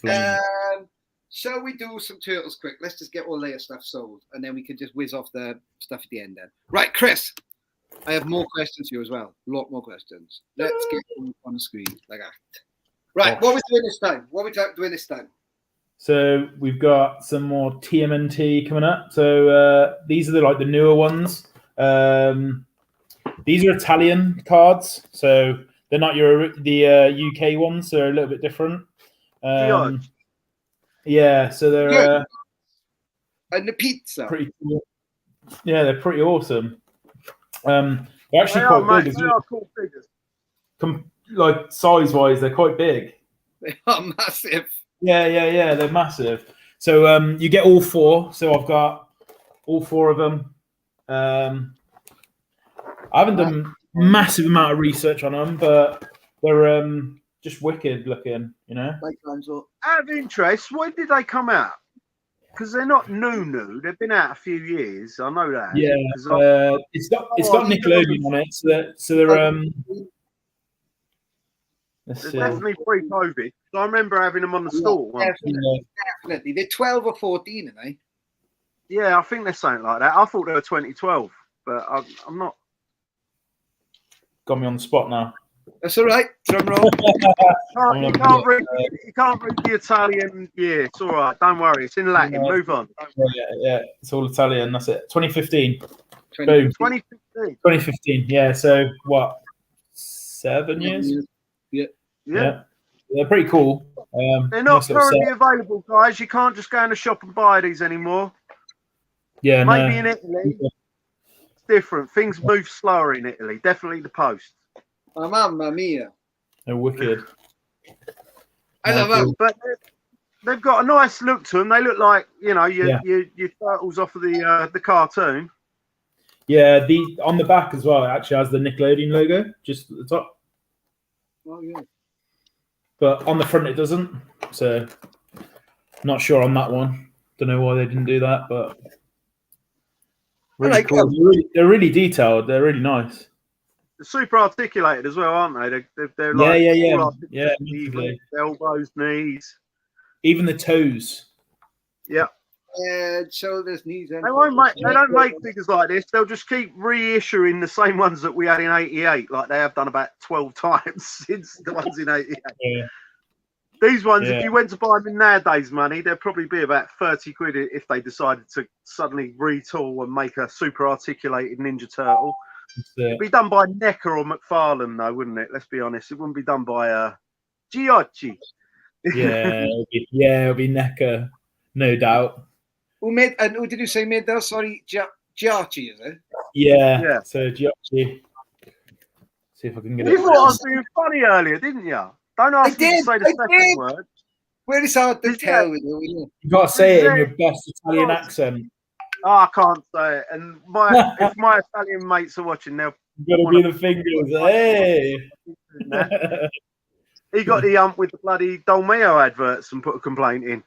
Shall we do some turtles quick? Let's just get all their stuff sold, and then we can just whiz off the stuff at the end. Then, right, Chris. I have more questions for you as well. A lot more questions. Let's get them on the screen like that. Right, what are we doing this time? What are we doing this time? So we've got some more TMNT coming up. So these are the newer ones. These are Italian cards, so they're not the UK ones. So they're a little bit different. Yeah, so they're and the pizza. Pretty cool. Yeah, they're pretty awesome. They're actually quite big. They are cool figures. Like size-wise, they're quite big. They are massive. Yeah, they're massive. So you get all four. So I've got all four of them. I haven't done massive amount of research on them, but they're just wicked looking, you know. Out of interest, when did they come out? Because they're not new. They've been out a few years. I know that. Yeah, it's got Nickelodeon on it, so they're definitely pre-COVID. I remember having them on the store. Definitely. They're 12 or 14, are they? Yeah, I think they're something like that. I thought they were 2012, but I'm not. Got me on the spot now. That's all right. Drum roll. You can't read the Italian year. It's all right. Don't worry. It's in Latin. Move on. Yeah. It's all Italian. That's it. 2015. 2015. Yeah. So what? 7 years? Yeah. They're pretty cool. They're not currently available, guys. You can't just go in the shop and buy these anymore. Yeah. Maybe in Italy. It's different. Things move slower in Italy. Definitely the post. Oh, mamma mia. They're wicked. I love them. But they've got a nice look to them. They look like, your turtles off of the cartoon. Yeah, on the back as well, it actually has the Nickelodeon logo just at the top. Oh, yeah. But on the front, it doesn't. So, not sure on that one. Don't know why they didn't do that, but really cool. They're really detailed. They're really nice. They're super articulated as well, aren't they? They're like yeah. Elbows, knees, even the toes. Yeah. Shoulders, knees. They don't make figures like this. They'll just keep reissuing the same ones that we had in '88, like they have done about 12 times since the ones in '88. Yeah. These ones, if you went to buy them in nowadays money, they'd probably be about 30 quid if they decided to suddenly retool and make a super articulated Ninja Turtle. It'd be done by Necker or McFarlane, though, wouldn't it? Let's be honest. It wouldn't be done by Giocchi. It'll be Necker, no doubt. Who did you say made that? Sorry, Giocchi, is it? Yeah. So Giocchi. See if I can get it. You thought I was being funny earlier, didn't you? Don't ask me to say the second word. Where is hard to tell with you? You got to say it in your best Italian accent. Oh, I can't say it. And if my Italian mates are watching, they'll. You got to do the fingers. Hey. He got the ump with the bloody Dolmio adverts and put a complaint in.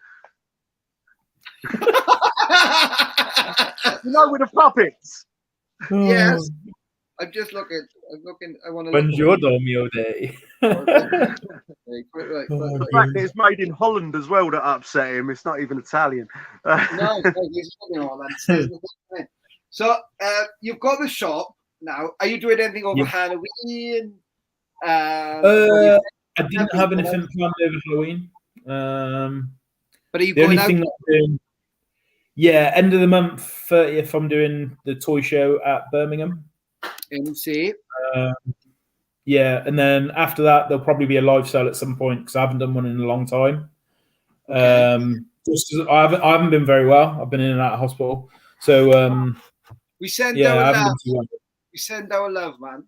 With the puppets. Yes. I'm just looking. I want to. When's your Dolmio day? The fact that it's made in Holland as well that upset him. It's not even Italian. No, he's Holland. So you've got the shop now. Are you doing anything over Halloween? I didn't have anything planned over Halloween. But are you going out? End of the month, 30th, I'm doing the toy show at Birmingham. MC. And then after that, there'll probably be a live sale at some point because I haven't done one in a long time. Okay. Just I haven't been very well. I've been in and out of hospital. So we send our love. We send our love, man.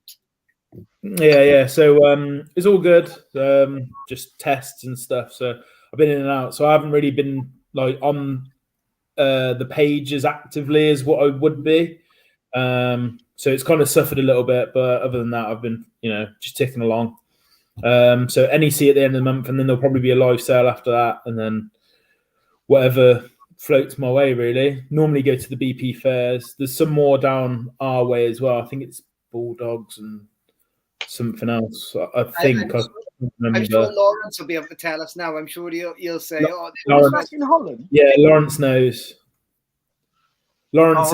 Yeah. So it's all good. Just tests and stuff. So I've been in and out. So I haven't really been like on the page as actively as what I would be. So it's kind of suffered a little bit, but other than that, I've been, just ticking along. So NEC at the end of the month, and then there'll probably be a live sale after that, and then whatever floats my way, really. Normally go to the BP fairs. There's some more down our way as well. I think it's Bulldogs and something else. I think. I'm sure Lawrence will be able to tell us now. I'm sure he'll say, Lawrence back in Holland. Yeah, Lawrence knows. Lawrence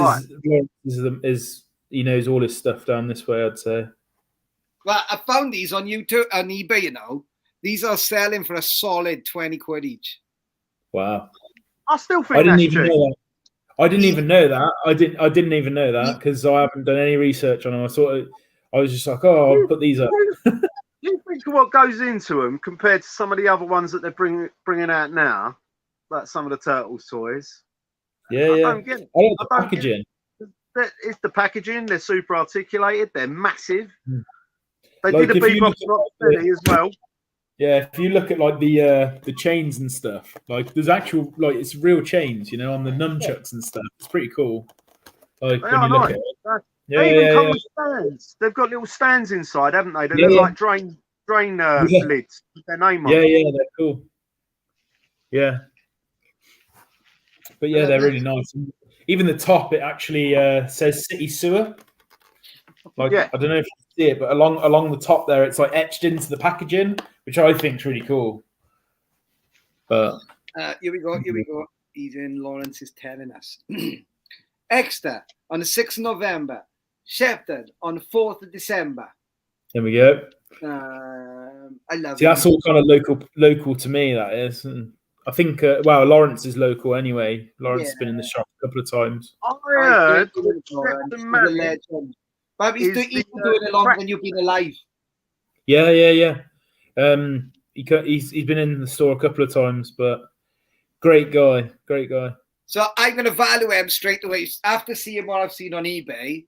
is he knows all his stuff down this way, I'd say. Well, I found these on YouTube, on eBay, you know. These are selling for a solid 20 quid each. Wow. I still think that's true. I didn't even know that. I didn't even know that because I haven't done any research on them. I was just like, oh, I'll put these up. You think of what goes into them compared to some of the other ones that they're bringing out now, like some of the Turtles toys. Yeah, I don't get it. I like the packaging. It's the packaging. They're super articulated. They're massive. They Like, did a Bebop Rocksteady as well. Yeah, if you look at like the chains and stuff, like there's actual it's real chains, you know, on the nunchucks and stuff. It's pretty cool. Like when you look at it. They even come with stands. They've got little stands inside, haven't they? They look like drain lids with their name on. Yeah, they're cool. Yeah. But yeah, they're really nice. Even the top, it actually says City Sewer. I don't know if you see it, but along the top there, it's like etched into the packaging, which I think is really cool. But here we go. Even Lawrence is telling us. Exeter on the 6th of November. Shepton on the 4th of December. There we go. I love it. That's all kind of local to me, that is. And I think, Lawrence is local anyway. Lawrence has been in the shop a couple of times. I heard. He's a legend. But he's been doing it longer than you've been alive. Yeah. He's been in the store a couple of times, but great guy. So I'm going to value him straight away. After seeing what I've seen on eBay,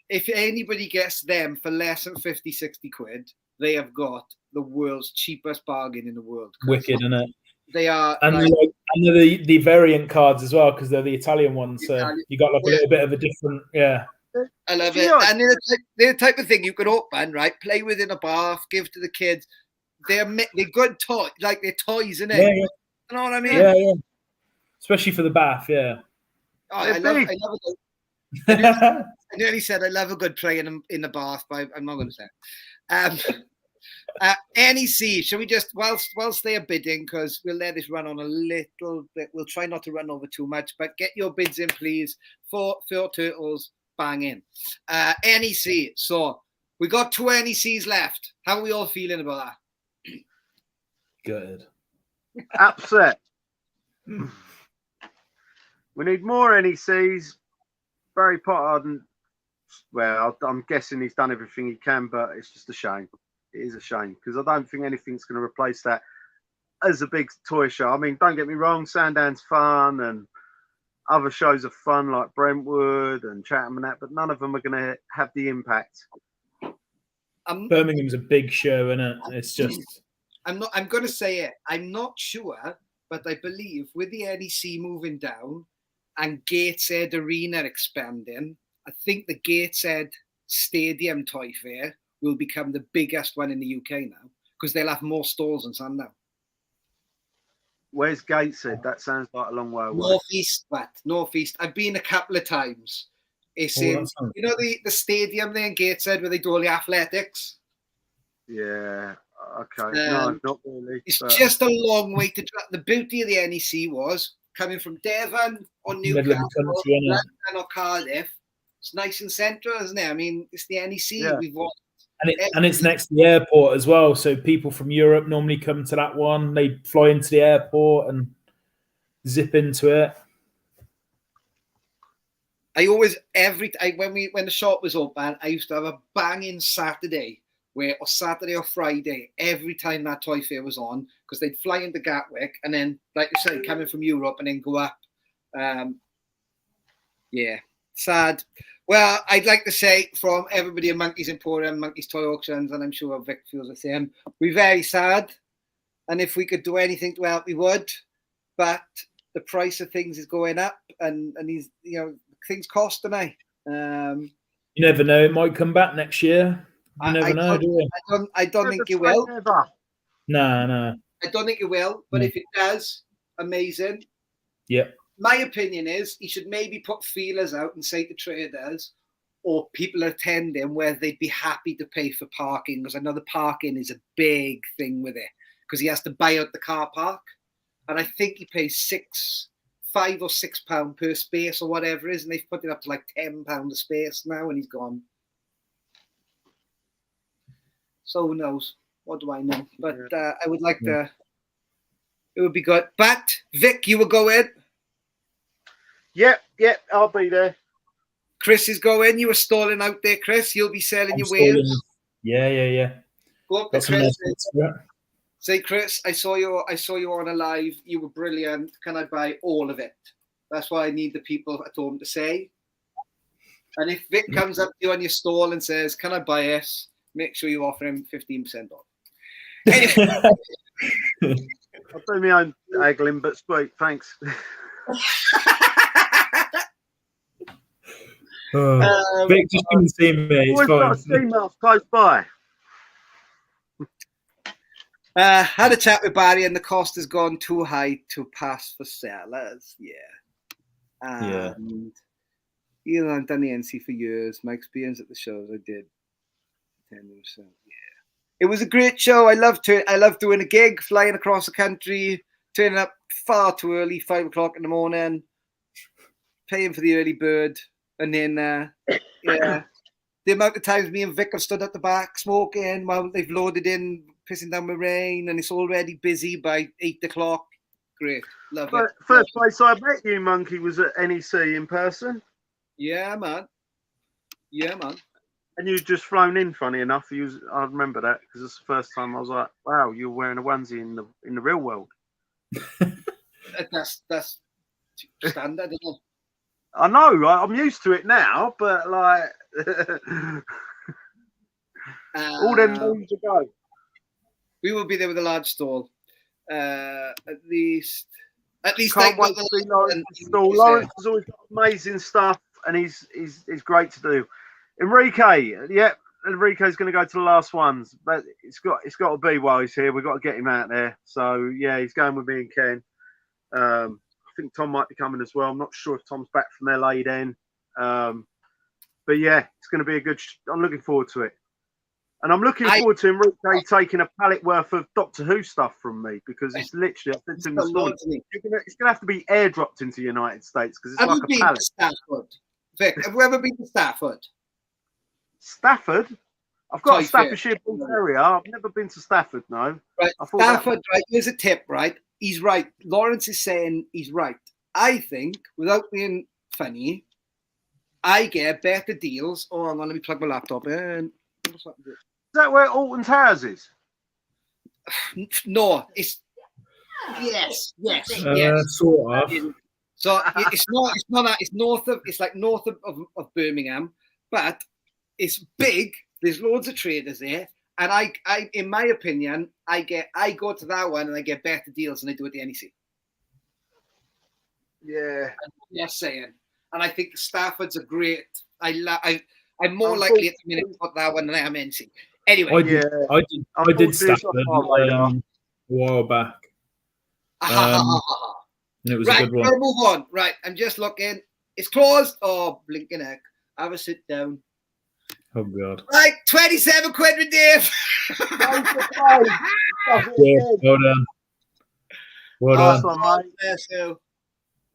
if anybody gets them for less than 50, 60 quid, they have got the world's cheapest bargain in the world. Wicked, isn't it? They are. And they're the variant cards as well, because they're the Italian ones. So you got like a little bit of a different, I love it. And they're the type of thing you can open, right? Play with in a bath, give to the kids. They're good toys, like they're toys, innit? Yeah. You know what I mean? Yeah. Especially for the bath, yeah. Oh, I love it. I nearly said I love a good play in the bath, but I'm not going to say it. NEC, shall we just, whilst they are bidding, because we'll let this run on a little bit. We'll try not to run over too much, but get your bids in, please, for Turtles. Bang in. NEC. So we got 2 NECs left. How are we all feeling about that? Good. Upset. We need more NECs. Barry Potter, I'm guessing he's done everything he can, but it's just a shame. It is a shame because I don't think anything's going to replace that as a big toy show. I mean, don't get me wrong, Sandown's fun and other shows are fun like Brentwood and Chatham and that, but none of them are going to have the impact. Birmingham's a big show, isn't it? It's just. I'm going to say it. I'm not sure, but I believe with the NEC moving down and Gateshead Arena expanding, I think the Gateshead Stadium Toy Fair will become the biggest one in the UK now because they'll have more stalls than Sandown. Where's Gateshead? That sounds like a long way away. Northeast. I've been a couple of times. It's in, the stadium there in Gateshead where they do all the athletics. Yeah. Okay. No, not really. It's just a long way to drive. The beauty of the NEC was coming from Devon or Newcastle, London or Cardiff. It's nice and central, isn't it? I mean, it's the NEC. We've watched. And it's next to the airport as well. So people from Europe normally come to that one. They fly into the airport and zip into it. I always, when the shop was open, I used to have a banging Saturday, or Saturday or Friday, every time that toy fair was on, because they'd fly into Gatwick and then, like you said, coming from Europe and then go up. Sad. Well, I'd like to say from everybody at Monkeys Emporium, Monkeys Toy Auctions, and I'm sure Vic feels the same, we're very sad. And if we could do anything to help, we would. But the price of things is going up, and these, things cost, don't they? You never know. It might come back next year. You never know, do you? I don't think it will. No. I don't think it will. But if it does, amazing. Yeah. My opinion is he should maybe put feelers out and say to traders or people attending where they'd be happy to pay for parking, because I know the parking is a big thing with it, because he has to buy out the car park. And I think he pays £5 or £6 per space or whatever it is, and they've put it up to like £10 a space now, and he's gone. So who knows? What do I know? But I would like to. It would be good. But Vic, you will go in. Yep, I'll be there. Chris is going. You were stalling out there, Chris. You'll be selling your wares. Yeah. Go up to Chris. Say, Chris, I saw you on a live. You were brilliant. Can I buy all of it? That's what I need the people at home to say. And if Vic comes up to you on your stall and says, "Can I buy this?" make sure you offer him 15% off. Anyway. I'll do my own haggling, but sweet, thanks. Vic, just come and see me. It's fine. Got a steam house close by. Had a chat with Barry, and the cost has gone too high to pass for sellers. You know, I've done the NC for years. My experience at the shows I did 10 years. So, it was a great show. I loved doing a gig, flying across the country, turning up far too early, 5 o'clock in the morning, paying for the early bird, and then the amount of times me and Vic have stood at the back smoking while they've loaded in, pissing down the rain, and it's already busy by 8 o'clock. Great, love it. First place I met you, Monkey, was at NEC in person. Yeah, man. And you'd just flown in. Funny enough, I remember that because it's the first time I was like, "Wow, you're wearing a onesie in the real world." That's standard, isn't it? I know. I'm used to it now, but like all them moons ago. We will be there with a large stall. At least. Can't wait to see Lawrence's stall. Lawrence has always got amazing stuff, and he's great to do. Enrique's going to go to the last ones, but it's got to be while he's here. We've got to get him out there. So yeah, he's going with me and Ken. I think Tom might be coming as well. I'm not sure if Tom's back from LA then. But yeah, it's going to be a good. I'm looking forward to it, and I'm looking forward to Enrique taking a pallet worth of Doctor Who stuff from me, because it's literally. I said to him this morning, it's going to have to be airdropped into the United States because it's like a pallet. Stafford? Vic, have you ever been to Stafford? Stafford? I've got a Staffordshire Bull Terrier. I've never been to Stafford, no. Right, Stafford, right, here's a tip, right? He's right. Lawrence is saying he's right. I think, without being funny, I get better deals. Oh, hang on, let me plug my laptop in. Is that where Alton Towers is? No, it's... Yes. Sort of. So it's not. It's north of Birmingham, but it's big. There's loads of traders there, and I, in my opinion, I go to that one and I get better deals than I do at the NEC. Yeah. Yes, saying, and I think Stafford's a great. I'm more likely at the minute to put that one than I am NC. Anyway, I did Stafford a while back. And it was a good one. We'll move on. Right, I'm just looking. It's closed. Oh, blinking heck. Have a sit down. Oh, God. Right, 27 quid with Dave. Well done. Well done.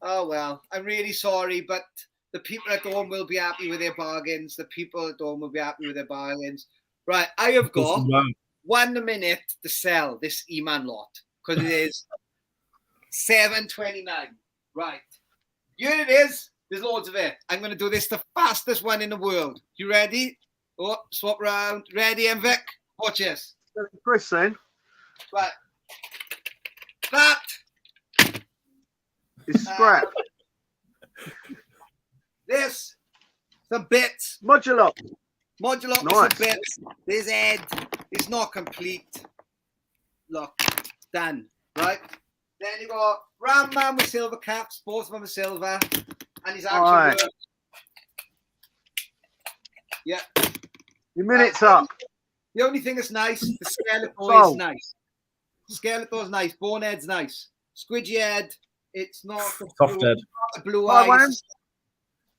Oh, well, I'm really sorry, but the people at home will be happy with their bargains. The people at home will be happy with their bargains. Right, I have got 1 minute to sell this E-Man lot because it is $7.29. Right. Here it is. There's loads of it. I'm going to do this the fastest one in the world. You ready? Oh, swap round. Ready, and Vic? Watch this. Chris, then. Right. That. It's scrap. This. Some bits. Modular. Nice. Some bits. This head. It's not complete. Look. Done. Right? Then you got Ram Man with silver caps, both of them are silver, and his actual work. Yeah. Your minute's up. The only thing that's nice, the Skeletor is nice. Skeletor's nice. Bonehead's nice. Squidgy head, it's not soft head. A blue eye.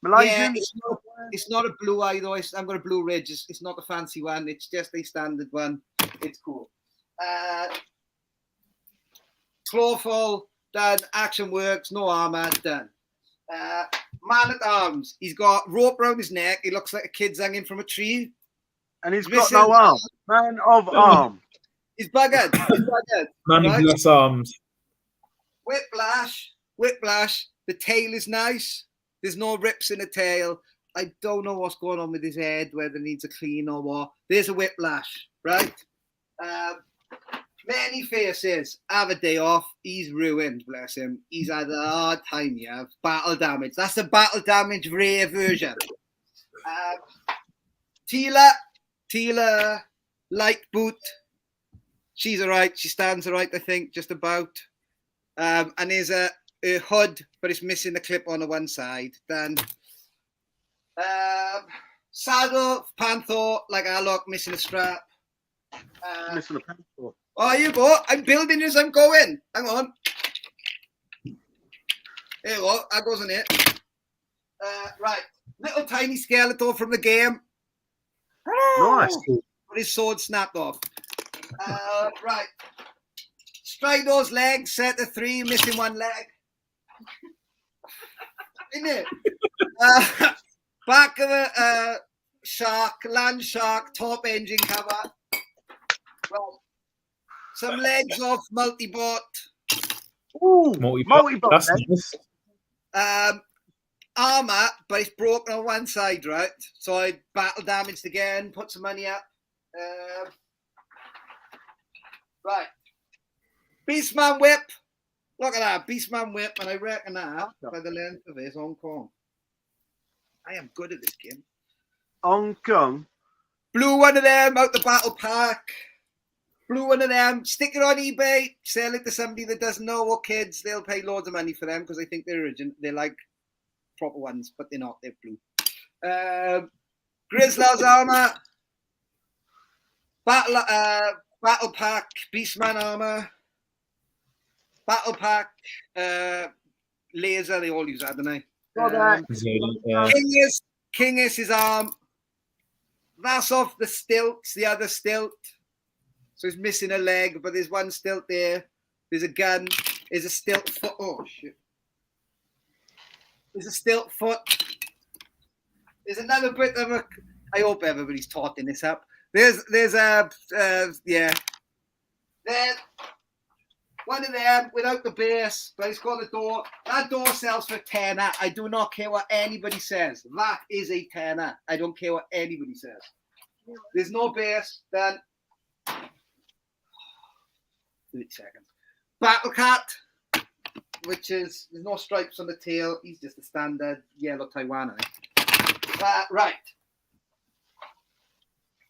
Malaysian. Yeah, it's not a blue eye though. I've got a blue ridge. It's not a fancy one. It's just a standard one. It's cool. Clawful, done. Action works. No armor, done. Man at arms. He's got rope around his neck. He looks like a kid's hanging from a tree. And he's got no arm. Man of arm. He's buggered. Man of less arms. Whiplash. The tail is nice. There's no rips in the tail. I don't know what's going on with his head, whether it needs a clean or what. There's a whiplash, right? Many faces have a day off. He's ruined, bless him. He's had a hard time, yeah. Battle damage. That's the battle damage rare version. Tila, light boot. She's all right. She stands all right, I think, just about. And there's a hood, but it's missing the clip on the one side. Then saddle, panther, like I look, missing a strap. Missing a panther. Oh, you go. I'm building as I'm going. Hang on. There you go. That goes in it. Right. Little tiny Skeletor from the game. Nice. With his sword snapped off. Right. Strido's legs set to 3, missing one leg. Isn't it? Back of a shark, land shark, top engine cover. Well, some legs off multi-bot. Ooh, multi-bot. That's nice. Armor, but it's broken on one side, right? So I battle damaged again, put some money up. Right. Beastman whip. Look at that. Beastman whip, and I reckon that, by the length of it, is Hong Kong. I am good at this game. Hong Kong. Blew one of them out the battle pack. Blew one of them. Stick it on eBay. Sell it to somebody that doesn't know, or kids. They'll pay loads of money for them because they think they're original. They're like proper ones, but they're not. They're blue. Grizzla's armor. Battle pack. Beastman armor. Battle pack. Laser. They all use that, don't they? King is his arm. That's off the stilts, the other stilt. So he's missing a leg, but there's one stilt there. There's a gun. There's a stilt foot. Oh, shit. There's a stilt foot. There's another bit of a... I hope everybody's totting this up. There's a... yeah. Then one of them without the base, but it's got a door. That door sells for £10. I do not care what anybody says. That is a £10. I don't care what anybody says. There's no base. Then 30 seconds. Battle Cat, which is there's no stripes on the tail. He's just a standard yellow Taiwan. Right.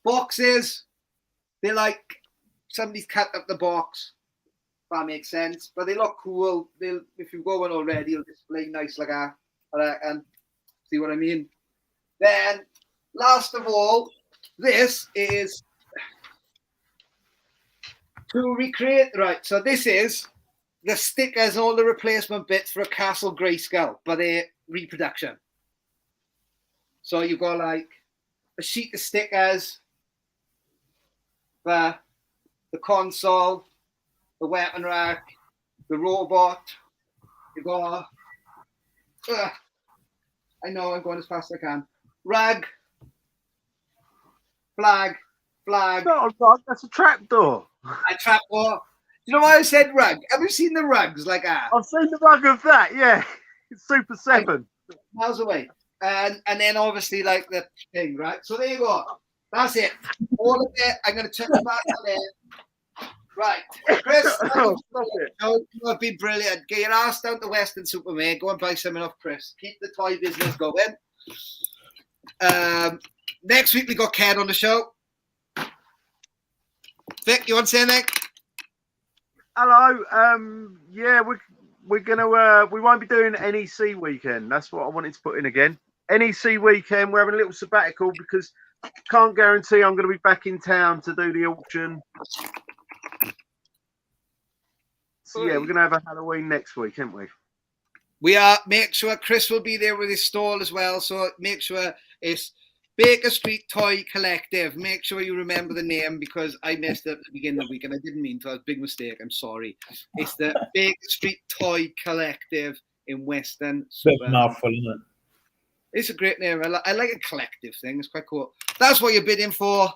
Boxes. They're like somebody's cut up the box. That makes sense, but they look cool. If you've got one already, it'll display nice like that. And see what I mean? Then, last of all, this is to recreate. Right, so this is the stickers and all the replacement bits for a Castle Grayskull, but they're reproduction. So you've got like a sheet of stickers for the console, the weapon rack, the robot. You got, I know I'm going as fast as I can. Rug, flag. Not a rug, that's a trapdoor. A trapdoor. You know why I said rug? Have you seen the rugs like that? I've seen the rug of that, yeah. It's Super 7. Miles away. And then obviously like the thing, right? So there you go. That's it. All of it. I'm going to check the back on there. Right, Chris, you've been brilliant. Get your ass down to Western Superman. Go and buy something off Chris. Keep the toy business going. Next week we got Ken on the show. Vic, you want to say anything? Hello. Yeah, we're gonna we won't be doing NEC weekend. That's what I wanted to put in again. NEC weekend. We're having a little sabbatical because can't guarantee I'm going to be back in town to do the auction. So yeah, we're going to have a Halloween next week, aren't we? We are. Make sure Chris will be there with his stall as well. So make sure it's Baker Street Toy Collective. Make sure you remember the name because I messed up at the beginning of the week and I didn't mean to. It was a big mistake. I'm sorry. It's the Baker Street Toy Collective in Western. Bit of a mouthful, isn't it? It's a great name. I like a collective thing. It's quite cool. That's what you're bidding for,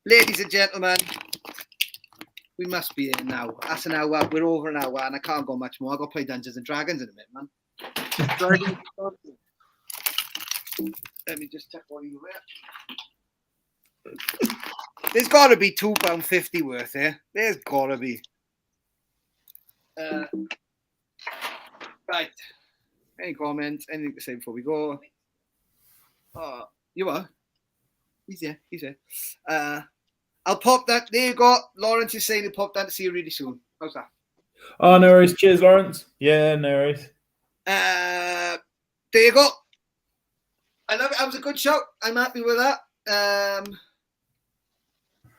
ladies and gentlemen. We must be in now. That's an hour. We're over an hour, and I can't go much more. I've got to play Dungeons and Dragons in a minute, man. Let me just check what you wear. There's got to be £2.50 worth here. There's got to be. Right. Any comments? Anything to say before we go? Oh, you are. He's here. He's here. I'll pop that. There you go. Lawrence is saying he'll pop that to see you really soon. How's that? Oh, no worries. Cheers, Lawrence. Yeah, no worries. There you go. I love it. That was a good show. I'm happy with that.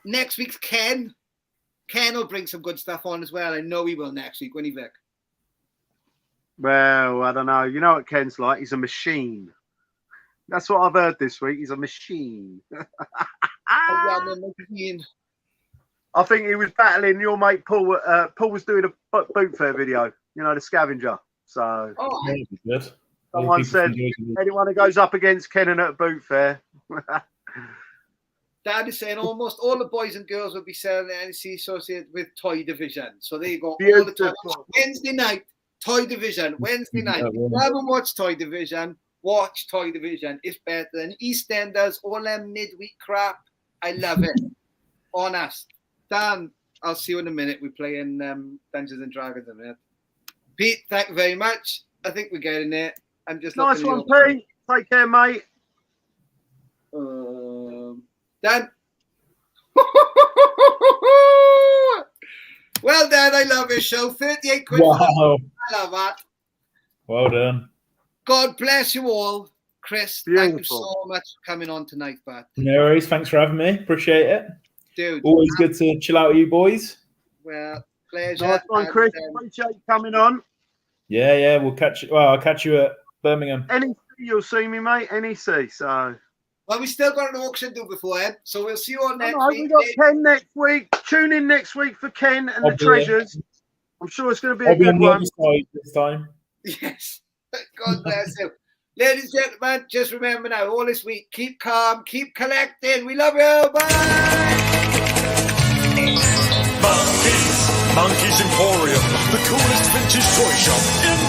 Next week's Ken. Ken will bring some good stuff on as well. I know he will next week, won't he, Vic? Well, I don't know. You know what Ken's like? He's a machine. That's what I've heard this week. He's a machine. I think he was battling your mate Paul. Paul was doing a boot fair video, you know, the scavenger. So good. Someone said anyone who goes up against Kenan at a boot fair. Dad is saying almost all the boys and girls will be selling the NC associated with Toy Division. So there you go. All the toys. Wednesday night, Toy Division. Wednesday night. If you haven't watched Toy Division, watch Toy Division. It's better than EastEnders, all them midweek crap. I love it. Honest. Dan, I'll see you in a minute. We're playing Dungeons and Dragons in a minute. Pete, thank you very much. I think we're getting there. I'm just nice one, Pete. Take care, mate. Dan. Well done. I love your show. 38 quid. Wow. I love that. Well done. God bless you all. Chris, thank you so much for coming on tonight, bud. No worries. Thanks for having me. Appreciate it. Dude. Always good to chill out with you boys. Well, pleasure. Nice one, Chris. Appreciate you coming on. Yeah. We'll catch you. Well, I'll catch you at Birmingham. NEC, you'll see me, mate. NEC, so. Well, we still got an auction to do beforehand, so we'll see you on next week. We got Ken next week. Tune in next week for Ken and the treasures. I'm sure it's going to be a good one. This time. Yes. God bless you. Ladies and gentlemen, just remember now, all this week, keep calm, keep collecting. We love you. Bye. Monkeys Emporium, the coolest vintage toy shop in